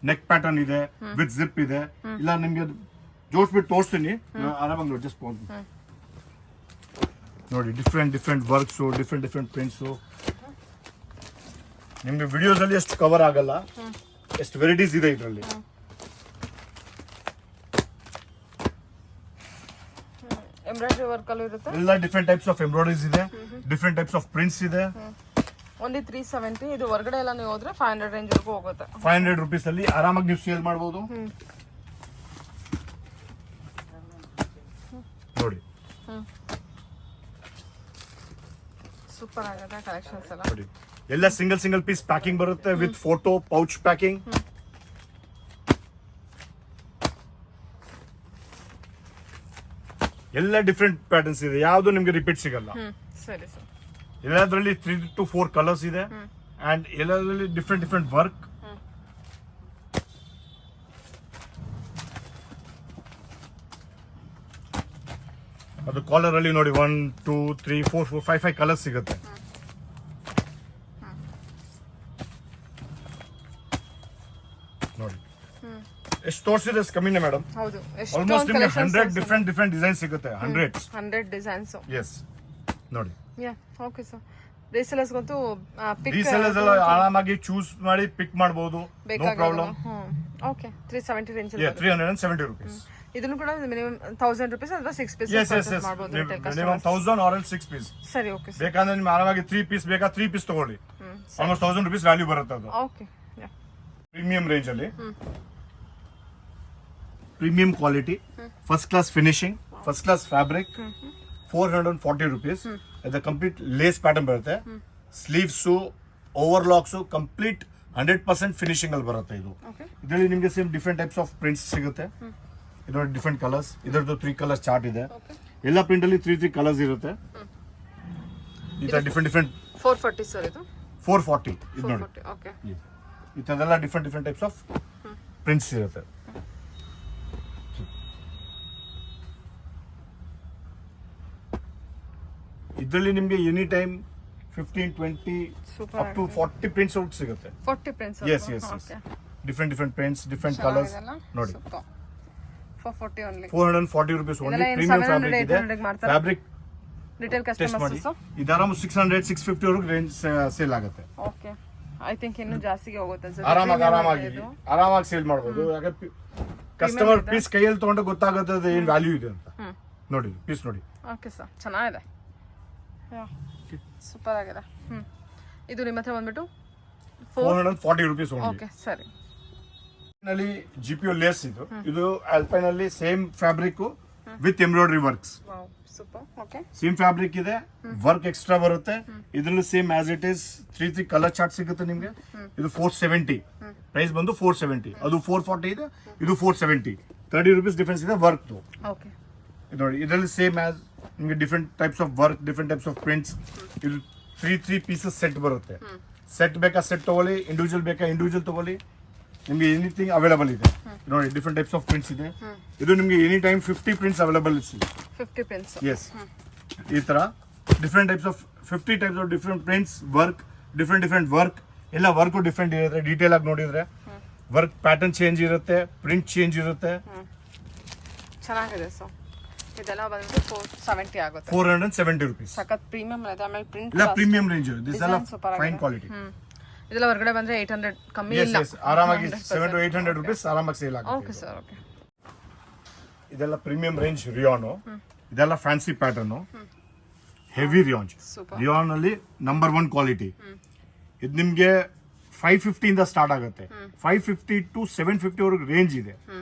ನೆಕ್ ಪ್ಯಾಟರ್ನ್ ಇದೆ, ವಿತ್ ಜಿಪ್ ಇದೆ. ಇಲ್ಲ ನಿಮ್ಗೆ ಜೋಡಿಸ್ಬಿಟ್ಟು ತೋರಿಸ್ತೀನಿ, ಆರಾಮಾಗಿ ನೋಡಿ. ಜಸ್ಟ್ ನೋಡಿ, ಡಿಫ್ರೆಂಟ್ ವರ್ಕ್ಸ್, ಡಿಫ್ರೆಂಟ್ ಪ್ರಿಂಟ್ಸ್. ನಿಮ್ಗೆ ವಿಡಿಯೋಸ್ ಅಲ್ಲಿ ಎಷ್ಟು ಕವರ್ ಆಗಲ್ಲ, ಎಷ್ಟು ವೆರೈಟೀಸ್ ಇದೆ ಇದರಲ್ಲಿ. ಎಂಬ್ರಾಯ್ಡ್ರಿ ವರ್ಕ್ ಅಲ್ಲೂ ಇರುತ್ತೆ. ಎಲ್ಲ ಡಿಫ್ರೆಂಟ್ ಟೈಪ್ಸ್ ಆಫ್ ಎಂಬ್ರಾಯ್ಡರೀಸ್ ಇದೆ, ಡಿಫ್ರೆಂಟ್ ಟೈಪ್ಸ್ ಆಫ್ ಪ್ರಿಂಟ್ಸ್ ಇದೆ. ಓನ್ಲಿ 370. ಇದು ಹೊರಗಡೆ ಎಲ್ಲ ನೀವು ಹೋದ್ರೆ 500 ರೇಂಜ್ ವರೆಗೂ ಹೋಗುತ್ತೆ. 500 rupees ಅಲ್ಲಿ ಆರಾಮಾಗಿ ನೀವು ಸೇಲ್ ಮಾಡಬಹುದು. ನೋಡಿ, ಸೂಪರ್ ಆಗುತ್ತೆ ಕಲೆಕ್ಷನ್ಸ್ ಎಲ್ಲ. ನೋಡಿ, ಎಲ್ಲ ಸಿಂಗಲ್ ಪೀಸ್ ಪ್ಯಾಕಿಂಗ್ ಬರುತ್ತೆ ವಿತ್ ಫೋಟೋ ಪೌಚ್ ಪ್ಯಾಕಿಂಗ್. ಎಲ್ಲ ಡಿಫ್ರೆಂಟ್ ಪ್ಯಾಟರ್ನ್ಸ್ ಇದೆ, ಯಾವುದು ನಿಮ್ಗೆ ರಿಪೀಟ್ ಸಿಗಲ್ಲ. ಸರಿ ಸರ್. ಎಲ್ಲದರಲ್ಲಿ 3 to 4 ಕಲರ್ಸ್ ಇದೆ ಅಂಡ್ ಎಲ್ಲದರಲ್ಲಿ ಡಿಫ್ರೆಂಟ್ ವರ್ಕ್. ಅದು ಕಾಲರ್ ಅಲ್ಲಿ ನೋಡಿ 1 2 3 4 4 5 ಕಲರ್ಸ್ ಸಿಗುತ್ತೆ. ನೋಡಿ, ಎಷ್ಟು ತೋರಿಸಿದ್ರೆ ಕಮ್ಮಿನೇ ಮೇಡಮ್. ಹೌದು, ಆಲ್ಮೋಸ್ಟ್ ನಿಮಗೆ 100 ಡಿಫ್ರೆಂಟ್ ಡಿಸೈನ್ ಸಿಗುತ್ತೆ. 100 ಡಿಸೈನ್ಸ್. ಎಸ್, ನೋಡಿ. Yeah, okay sir. ರೀಸೆಲರ್ಸ್ಗಂತೂ ರೀಸೆಲರ್ಸ್ ಎಲ್ಲ ಆರಾಮಾಗಿ ಚೂಸ್ ಮಾಡಿ ಪಿಕ್ ಮಾಡಬಹುದು, no problem. Okay, 370 range. 370 rupees. ಇದನ್ನು ಕೂಡ ಮಿನಿಮಮ್ 1000 rupees ಅಥವಾ 6 ಪೀಸ್ ಎಸ್ ಮಾಡಬಹುದು. Minimum 1000 or 6 piece. ಸರಿ, ಓಕೆ ಸರ್. ಬೇಕಂದ್ರೆ ನಿಮ್ಗೆ ಆರಾಮಾಗಿ 3 ಪೀಸ್ ಬೇಕಾ 3 ಪೀಸ್ ತಗೊಳ್ಳಿ. ಆಲ್ಮೋಸ್ಟ್ 1000 rupees ವ್ಯಾಲ್ಯೂ ಬರುತ್ತೆ ಅದು. ಓಕೆ. ಯಾ, ಪ್ರೀಮಿಯಂ ರೇಂಜ್ ಅಲ್ಲಿ premium quality, first class finishing, first class fabric, 440 rupees. ಇದು ಕಂಪ್ಲೀಟ್ ಲೇಸ್ ಪ್ಯಾಟರ್ನ್ ಬರುತ್ತೆ. ಸ್ಲೀವ್ಸ್, ಓವರ್ಲಾಕ್ಸ್ ಕಂಪ್ಲೀಟ್ 100% ಫಿನಿಶಿಂಗ್ ಅಲ್ಲಿ ಬರುತ್ತೆ. ಇದು ಇದರಲ್ಲಿ ನಿಮಗೆ same different types of prints ಸಿಗುತ್ತೆ. ಇದು ಡಿಫ್ರೆಂಟ್ ಕಲರ್ಸ್. ಇದರದ್ದು 3 ಕಲರ್ಸ್ ಚಾರ್ಟ್ ಇದೆ. ಎಲ್ಲ ಪ್ರಿಂಟ್ ಅಲ್ಲಿ 3 ಕಲರ್ಸ್ ಇರುತ್ತೆ. ಈ ತರ ಡಿಫ್ರೆಂಟ್ 440 ಸರ್. ಇದು 440. ಇದು ನೋಡಿ, ಓಕೆ. ಈ ತರದೆಲ್ಲ ಡಿಫ್ರೆಂಟ್ ಟೈಪ್ಸ್ ಆಫ್ ಪ್ರಿಂಟ್ಸ್ ಇರುತ್ತೆ. ಇದರಲ್ಲಿ ನಿಮಗೆ any time 15 20 up to 40 prints out ಸಿಗುತ್ತೆ. 40 prints. Yes. Different prints, different colours. ನೋಡಿ, 440 only. 440 rupees only. Premium fabric ಇದೆ. ಫ್ಯಾಬ್ರಿಕ್ ರಿಟೇಲ್ ಟೆಸ್ಟ್ ಮಾಡಿ. ಕಸ್ಟಮರ್ಸ್ ಇದು ಆರಾಮ 600 650 ವರೆಗೂ ರೇಂಜ್ ಸೇಲ್ ಆಗುತ್ತೆ. ಓಕೆ. ಐ ಥಿಂಕ್ ಇನ್ನು ಜಾಸ್ತಿಗೆ ಹೋಗುತ್ತೆ ಸರ್. ಆರಾಮಾಗಿ ಸೇಲ್ ಮಾಡಬಹುದು. ಯಾಕಂದ್ರೆ ಕಸ್ಟಮರ್ ಪೀಸ್ ಕೈಯಲ್ಲಿ ತಗೊಂಡು ಗೊತ್ತಾಗುತ್ತೆ ಅದು ಏನು ವ್ಯಾಲ್ಯೂ ಇದೆ ಅಂತ. ನೋಡಿ, ಪೀಸ್ ನೋಡಿ. ಓಕೆ ಸರ್, ಚೆನ್ನಾಗಿದೆ. ಸೂಪರ್ ಆಗಿದೆ. ಇದು ನಿಮ್ಮ ಹತ್ರ ಬಂದ್ಬಿಟ್ಟು 440 rupees ಓನ್ಲಿ. ಓಕೆ, ಸರಿ. ನಲ್ಲಿ GPO ಲೇಸ್ ಇದು. ಇದು ಆಲ್ಪೈನ್ ಅಲ್ಲಿ same fabric with embroidery works. Wow, super. Okay, same fabric ಇದೆ, ವರ್ಕ್ ಎಕ್ಸ್ಟ್ರಾ ಬರುತ್ತೆ. ಇದರಲ್ಲಿ same as it is 3 colour chart ಸಿಗುತ್ತೆ ನಿಮ್ಗೆ. ಇದು 470 ಪ್ರೈಸ್ ಬಂದು 470. ಅದು 440 ಇದೆ, ಇದು 470. 30 rupees ಡಿಫರೆನ್ಸ್ ಇದೆ ವರ್ಕ್. ಓಕೆ. ನೋಡಿ, ಇದರಲ್ಲಿ ಸೇಮ್ ಆಸ್ ನಿಮಗೆ different types of work, different types of prints. ಇದು 3 ಪೀಸಸ್ ಸೆಟ್ ಬರುತ್ತೆ. ಸೆಟ್ ಬೇಕಾ ಸೆಟ್ ತಗೊಳ್ಳಿ, ಇಂಡಿವಿಜುವಲ್ ಬೇಕಾ ಇಂಡಿವಿಜುವಲ್ ತಗೊಳ್ಳಿ. ನಿಮಗೆ ಎನಿಥಿಂಗ್ ಅವೈಲೇಬಲ್ ಇದೆ. ನೋಡಿ, ಡಿಫ್ರೆಂಟ್ ಟೈಪ್ಸ್ ಆಫ್ ಪ್ರಿಂಟ್ಸ್ ಇದೆ. ಇದು ನಿಮಗೆ ಎನಿ ಟೈಮ್ 50 ಪ್ರಿಂಟ್ಸ್ ಅವೈಲೇಬಲ್ ಇದೆ. 50 ಪ್ರಿಂಟ್ಸ್. ಎಸ್, ಈ ತರ different types of 50 types of different prints, work, different work. ಎಲ್ಲ ವರ್ಕು ಡಿಫ್ರೆಂಟ್ ಇರುತ್ತೆ. ಡೀಟೇಲ್ ಆಗಿ ನೋಡಿದ್ರೆ ವರ್ಕ್ ಪ್ಯಾಟರ್ನ್ ಚೇಂಜ್ ಇರುತ್ತೆ, ಪ್ರಿಂಟ್ ಚೇಂಜ್ ಇರುತ್ತೆ. ಚೆನ್ನಾಗಿದೆ ಸರ್. ಇದೆಲ್ಲ ಬಂದು 470 ಆಗುತ್ತೆ. 470 rupees. ಸಖತ್ ಪ್ರೀಮಿಯಂ ಇದೆ. ಆಮೇಲೆ ಪ್ರಿಂಟ್ ಇಲ್ಲ ಪ್ರೀಮಿಯಂ ರೇಂಜ್. ದಿಸ್ ಎಲ್ಲ ಫೈನ್ ಕ್ವಾಲಿಟಿ. ಇದೆಲ್ಲ ಹೊರಗಡೆ ಬಂದ್ರೆ 800 ಕಮ್ಮಿ ಇಲ್ಲ. ಆರಾಮಾಗಿ 700 to 800 rupees ಆರಾಮಾಗಿ ಸೇಲ್ ಆಗುತ್ತೆ. Okay sir, okay. ಇದೆಲ್ಲ ಪ್ರೀಮಿಯಂ ರೇಂಜ್ ರಿಯಾನು. ಇದೆಲ್ಲ fancy pattern. Heavy rayon. Super. Rayon ಅಲ್ಲಿ ನಂಬರ್ 1 ಕ್ವಾಲಿಟಿ. ಇದು ನಿಮ್ಗೆ 550 ಇಂದ ಸ್ಟಾರ್ಟ್ ಆಗುತ್ತೆ. 550 ಟು 750 ವರೆಗೆ ರೇಂಜ್ ಇದೆ.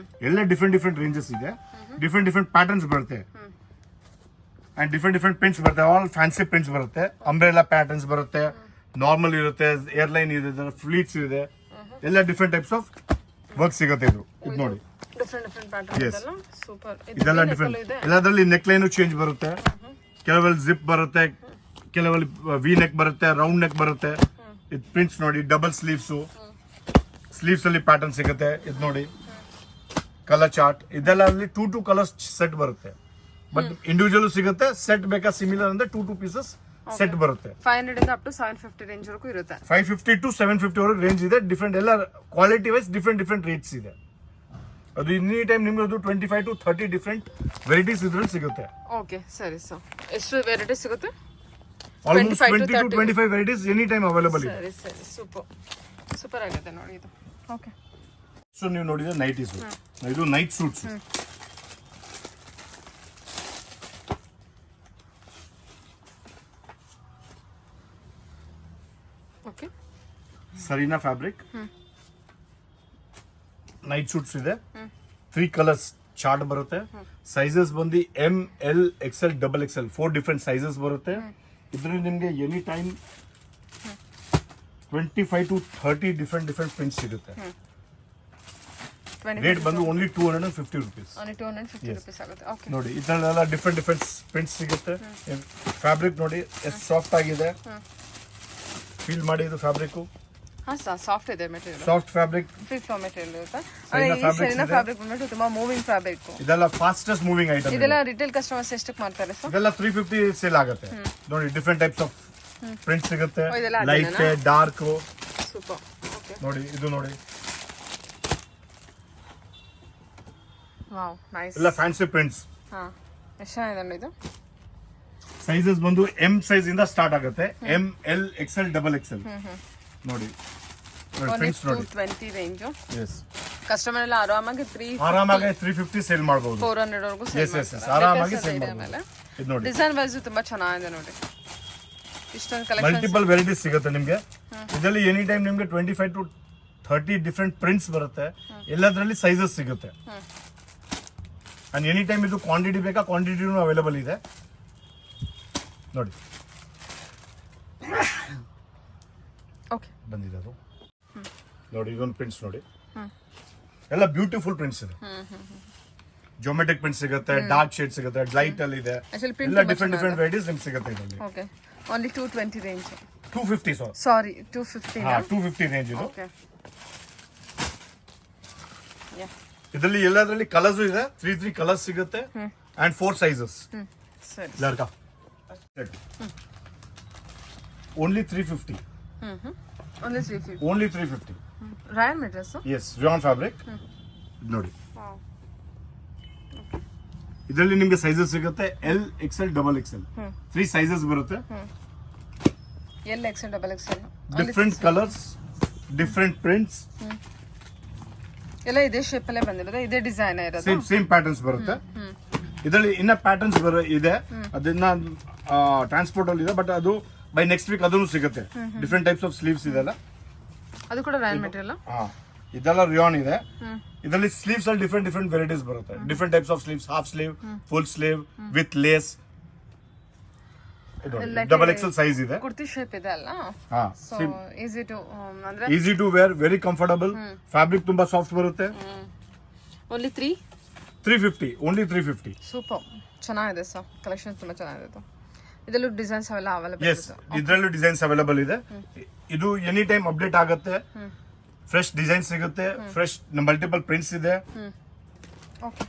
ಎಲ್ಲ ಡಿಫ್ರೆಂಟ್ ರೇಂಜಸ್ ಇದೆ. ಡಿಫ್ರೆಂಟ್ ಪ್ಯಾಟರ್ನ್ಸ್ ಬರುತ್ತೆ ಅಂಡ್ ಡಿಫ್ರೆಂಟ್ ಪ್ರಿಂಟ್ಸ್ ಬರುತ್ತೆ. ಆಲ್ ಫ್ಯಾನ್ಸಿ ಪ್ರಿಂಟ್ಸ್ ಬರುತ್ತೆ. ಅಂಬ್ರೆಲಾ ಪ್ಯಾಟರ್ನ್ಸ್ ಬರುತ್ತೆ, ನಾರ್ಮಲ್ ಇರುತ್ತೆ, ಏರ್ಲೈನ್ ಇದೆ, ಫ್ಲೀಟ್ಸ್ ಇದೆ, ಎಲ್ಲ ಡಿಫ್ರೆಂಟ್ ಟೈಪ್ಸ್ ಆಫ್ ವರ್ಕ್ ಸಿಗುತ್ತೆ. ಇದು ನೋಡಿ, ಡಿಫ್ರೆಂಟ್ ಪ್ಯಾಟರ್ನ್ Yes. ಇದೆಲ್ಲ ಸೂಪರ್. ಇದೆಲ್ಲ ಡಿಫ್ರೆಂಟ್. ಎಲ್ಲದರಲ್ಲಿ ನೆಕ್ ಲೈನ್ ಚೇಂಜ್ ಬರುತ್ತೆ, ಕೆಲವಲ್ಲಿ ಜಿಪ್ ಬರುತ್ತೆ, ಕೆಲವಲ್ಲಿ ವಿ ನೆಕ್ ಬರುತ್ತೆ, ರೌಂಡ್ ನೆಕ್ ಬರುತ್ತೆ. ಇದು ಪ್ರಿಂಟ್ಸ್ ನೋಡಿ, ಡಬಲ್ ಸ್ಲೀವ್ಸ್ ಅಲ್ಲಿ ಪ್ಯಾಟರ್ನ್ ಸಿಗುತ್ತೆ. ಇದು ನೋಡಿ ಕಲರ್ ಚಾರ್ಟ್. ಇದೆಲ್ಲ ಅಲ್ಲಿ 2 ಕಲರ್ಸ್ ಸೆಟ್ ಬರುತ್ತೆ, ಬಟ್ ಇಂಡಿವಿಜುವಲ್ ಸಿಗುತ್ತೆ. ಸೆಟ್ ಬೇಕಾ ಸಿಮಿಲರ್ ಅಂದ್ರೆ 2 ಪೀಸಸ್ ಸೆಟ್ ಬರುತ್ತೆ. 500 ಇಂದ ಅಪ್ ಟು 750 ರೇಂಜ್ ವರೆಗೂ ಇರುತ್ತೆ. 550 ಟು 750 ವರೆಗೆ ರೇಂಜ್ ಇದೆ. ಡಿಫ್ರೆಂಟ್ ಎಲ್ಲ ಕ್ವಾಲಿಟಿ ವೈಸ್ ಡಿಫ್ರೆಂಟ್ ರೇಟ್ಸ್ ಇದೆ. ಅದು ಎನಿ ಟೈಮ್ ನಿಮ್ಗೆ ಅದು 25 ಟು 30 ಡಿಫ್ರೆಂಟ್ ವೆರೈಟೀಸ್ ಇದ್ರಲ್ಲಿ ಸಿಗುತ್ತೆ. ಓಕೆ ಸರಿ ಸರ್. ಎಷ್ಟು ವೆರೈಟೀಸ್ ಸಿಗುತ್ತೆ? Almost 25 to 20 to 25 varieties any time available ಇದೆ. ಸರಿ ಸೂಪರ್ ಆಗುತ್ತೆ ನೋಡಿ ಇದು. ಓಕೆ, ಸೊ ನೀವು ನೋಡಿದ್ರೆ ನೈಟೀಸ್, ಇದು ನೈಟ್ ಸೂಟ್ಸ್. ಓಕೆ, ಸರೀನಾ ಫ್ಯಾಬ್ರಿಕ್ ನೈಟ್ ಸೂಟ್ಸ್ ಇದೆ. 3 ಕಲರ್ಸ್ ಚಾರ್ಟ್ ಬರುತ್ತೆ. ಸೈಜಸ್ ಬಂದು ML XL XXL 4 different sizes ಬರುತ್ತೆ. ಇದರಲ್ಲಿ ನಿಮಗೆ any time 25 to 30 different prints ಸಿಗುತ್ತೆ. ರೇಟ್ ಬಂದು ಓನ್ಲಿ 250 ರುಪೀಸ್. ಓನ್ಲಿ 250 ರೂಪೀಸ್ ಆಗುತ್ತೆ. ಓಕೆ, ನೋಡಿ ಇದರಲ್ಲೆಲ್ಲ ಡಿಫ್ರೆಂಟ್ ಪ್ರಿಂಟ್ಸ್ ಸಿಗುತ್ತೆ. ಫ್ಯಾಬ್ರಿಕ್ ನೋಡಿ ಎಷ್ಟು ಸಾಫ್ಟ್ ಆಗಿದೆ, ಫೀಲ್ ಮಾಡಿ. ಇದು ಫ್ಯಾಬ್ರಿಕ್ ಹಾ ಸರ್, ಸಾಫ್ಟ್ ಇದೆ material, soft fabric, free flow material ಇರುತ್ತೆ. Serena ಈ fabrics ಸೆರಿನಾ ಇದೆ. ಫ್ಯಾಬ್ರಿಕ್ ಬಂದ್ಬಿಟ್ಟು ತುಂಬಾ ಮೂವಿಂಗ್ ಫ್ಯಾಬ್ರಿಕ್. ಇದೆಲ್ಲ ಫಾಸ್ಟೆಸ್ಟ್ ಮೂವಿಂಗ್ ಐಟಮ್. ಇದೆಲ್ಲ ರಿಟೇಲ್ ಕಸ್ಟಮರ್ಸ್ ಎಷ್ಟಕ್ಕೆ ಮಾಡ್ತಾರೆ ಸರ್? ಇದೆಲ್ಲ 350 ಸೇಲ್ ಆಗುತ್ತೆ. ನೋಡಿ ಡಿಫ್ರೆಂಟ್ ಟೈಪ್ಸ್ ಆಫ್ ಪ್ರಿಂಟ್ ಸಿಗುತ್ತೆ. ಓ, ಇದೆಲ್ಲ ಲೈಟ್, ಅದೇನಾ? ಡಾರ್ಕ್. ಸೂಪರ್. ಓಕೆ, ನೋಡಿ ಇದು ನೋಡಿ, ವಾವ್ ನೈಸ್. ಎಲ್ಲ ಫ್ಯಾನ್ಸಿ ಪ್ರಿಂಟ್ಸ್. ಹಾ, ಎಷ್ಟು ಚೆನ್ನಾಗಿದೆ ನೋಡಿ ಇದು. ಸೈಜಸ್ ಬಂದು M ಸೈಜ್ ಇಂದ ಸ್ಟಾರ್ಟ್ ಆಗುತ್ತೆ. ML XL XXL. ನೋಡಿ ಓನ್ಲಿ ಪ್ರಿಂಟ್ಸ್ ನೋಡಿ. 220 ರೇಂಜ್. ಎಸ್, ಕಸ್ಟಮರ್ ಎಲ್ಲ ಆರಾಮಾಗಿ ಆರಾಮಾಗಿ 350 ಸೇಲ್ ಮಾಡಬಹುದು. 400 ವರೆಗೂ ಎಸ್ ಎಸ್ ಎಸ್, ಆರಾಮಾಗಿ ಸೇಲ್ ಮಾಡಬಹುದು. ಇದು ನೋಡಿ, ಡಿಸೈನ್ ವೈಸ್ ತುಂಬಾ ಚೆನ್ನಾಗಿದೆ ನೋಡಿ. ಇಷ್ಟೊಂದು ಕಲೆಕ್ಷನ್ ಮಲ್ಟಿಪಲ್ ವೆರೈಟೀಸ್ ಸಿಗುತ್ತೆ ನಿಮ್ಗೆ. ಇದರಲ್ಲಿ ಎನಿ ಟೈಮ್ ನಿಮ್ಗೆ 25 ಟು 30 ಡಿಫ್ರೆಂಟ್ ಪ್ರಿಂಟ್ಸ್ ಬರುತ್ತೆ. ಎಲ್ಲದರಲ್ಲಿ ಸೈಜಸ್ ಸಿಗುತ್ತೆ. ಅಂಡ್ ಎನಿ ಟೈಮ್ ಇದು ಕ್ವಾಂಟಿಟಿ ಬೇಕಾ ಕ್ವಾಂಟಿಟಿನೂ ಅವೈಲೇಬಲ್ ಇದೆ. ನೋಡಿ ಓಕೆ ಬಂದಿದೆ ಅದು. ನೋಡಿ ಇದೊಂದು ಪ್ರಿಂಟ್ಸ್ ನೋಡಿ, ಎಲ್ಲ ಬ್ಯೂಟಿಫುಲ್ ಪ್ರಿಂಟ್ಸ್ ಇದೆ. ಜೊಮೆಟ್ರಿಕ್ ಪ್ರಿಂಟ್ ಸಿಗುತ್ತೆ, ಡಾರ್ಕ್ ಶೇಡ್ ಸಿಗುತ್ತೆ, ಲೈಟ್ ಅಲ್ಲಿ ಇದೆ. Actually print ಎಲ್ಲ ತುಂಬಾ ಡಿಫ್ರೆಂಟ್ ವೆರೈಟೀಸ್ ನಿಮ್ಗೆ ಸಿಗುತ್ತೆ ಇದರಲ್ಲಿ. Okay, only 220 range. 250 ಸಾರಿ 250 ಹಾ 250 ರೇಂಜ್ ಇದು. ಓಕೆ, ಯಾ ಇದರಲ್ಲಿ ಎಲ್ಲದರಲ್ಲಿ ಕಲರ್ಸ್ ಇದೆ. 3 ಕಲರ್ಸ್ ಸಿಗುತ್ತೆ ಅಂಡ್ 4 ಸೈಜಸ್. ಸರಿ. ಲಡ್ಕಾ only 350. Only 350. Only 350. Royal materials. Yes, rayon fabric. ನೋಡಿ ವಾವ್. ಇದರಲ್ಲಿ ನಿಮ್ಗೆ ಸೈಜಸ್ ಸಿಗುತ್ತೆ. L XL XXL 3 ಸೈಜಸ್ ಬರುತ್ತೆ. L XL XXL. Different colours, different prints, ಎಲ್ಲ ಇದೇ ಶೇಪ್ ಅಲ್ಲೇ ಬಂದಿರೋದು, ಇದೇ ಡಿಸೈನ್ ಇರೋದು. ಸೇಮ್ ಪ್ಯಾಟರ್ನ್ಸ್ ಬರುತ್ತೆ. ಇದರಲ್ಲಿ ಇನ್ನ ಪ್ಯಾಟರ್ನ್ಸ್ ಇದೆ, ಅದನ್ನ ಟ್ರಾನ್ಸ್ಪೋರ್ಟ್ ಅಲ್ಲಿ ಇದೆ, ಬಟ್ ಅದು ಬೈ ನೆಕ್ಸ್ಟ್ ವೀಕ್ ಅದನ್ನು ಸಿಗುತ್ತೆ. ಡಿಫ್ರೆಂಟ್ ಟೈಪ್ಸ್ ಆಫ್ ಸ್ಲೀವ್ಸ್ ಇದೆಲ್ಲ. ಅದು ಕೂಡ ರಾಯಲ್ ಮೆಟೀರಿಯಲ್. ಹಾ, ಇದೆಲ್ಲ ರಿಯಾನ್ ಇದೆ. ಇದರಲ್ಲಿ ಸ್ಲೀವ್ಸ್ ಅಲ್ಲಿ ಡಿಫ್ರೆಂಟ್ ವೆರೈಟೀಸ್ ಬರುತ್ತೆ. Different types of sleeves, half sleeve, full sleeve with lace. Double XL size ಇದೆ. ಕುರ್ತಿ ಶೇಪ್ ಇದೆ ಅಲ್ಲ, ಹಾ, ಸೊ ಈಸಿ ಟು ಅಂದ್ರೆ easy to wear, very comfortable. Fabric ತುಂಬಾ ಸಾಫ್ಟ್ ಬರುತ್ತೆ. ಓನ್ಲಿ 350. ಓನ್ಲಿ 350. ಸೂಪರ್ ಚೆನ್ನಾಗಿದೆ ಸರ್, ಕಲೆಕ್ಷನ್ ತುಂಬಾ ಚೆನ್ನಾಗಿದೆ. ಇದರಲ್ಲೂ ಡಿಸೈನ್ಸ್ ಅವೆಲ್ಲ ಅವೈಲೇಬಲ್ ಎಸ್, ಇದರಲ್ಲೂ ಡಿಸೈನ್ಸ್ ಅವೈಲೇಬಲ್ ಇದೆ. ಇದು ಎನಿ ಟೈಮ್ ಅಪ್ಡೇಟ್ ಆಗುತ್ತೆ. ಫ್ರೆಶ್ ಡಿಸೈನ್ ಸಿಗುತ್ತೆ, ಫ್ರೆಶ್ ಮಲ್ಟಿಪಲ್ ಪ್ರಿಂಟ್ಸ್ ಇದೆ. ಓಕೆ.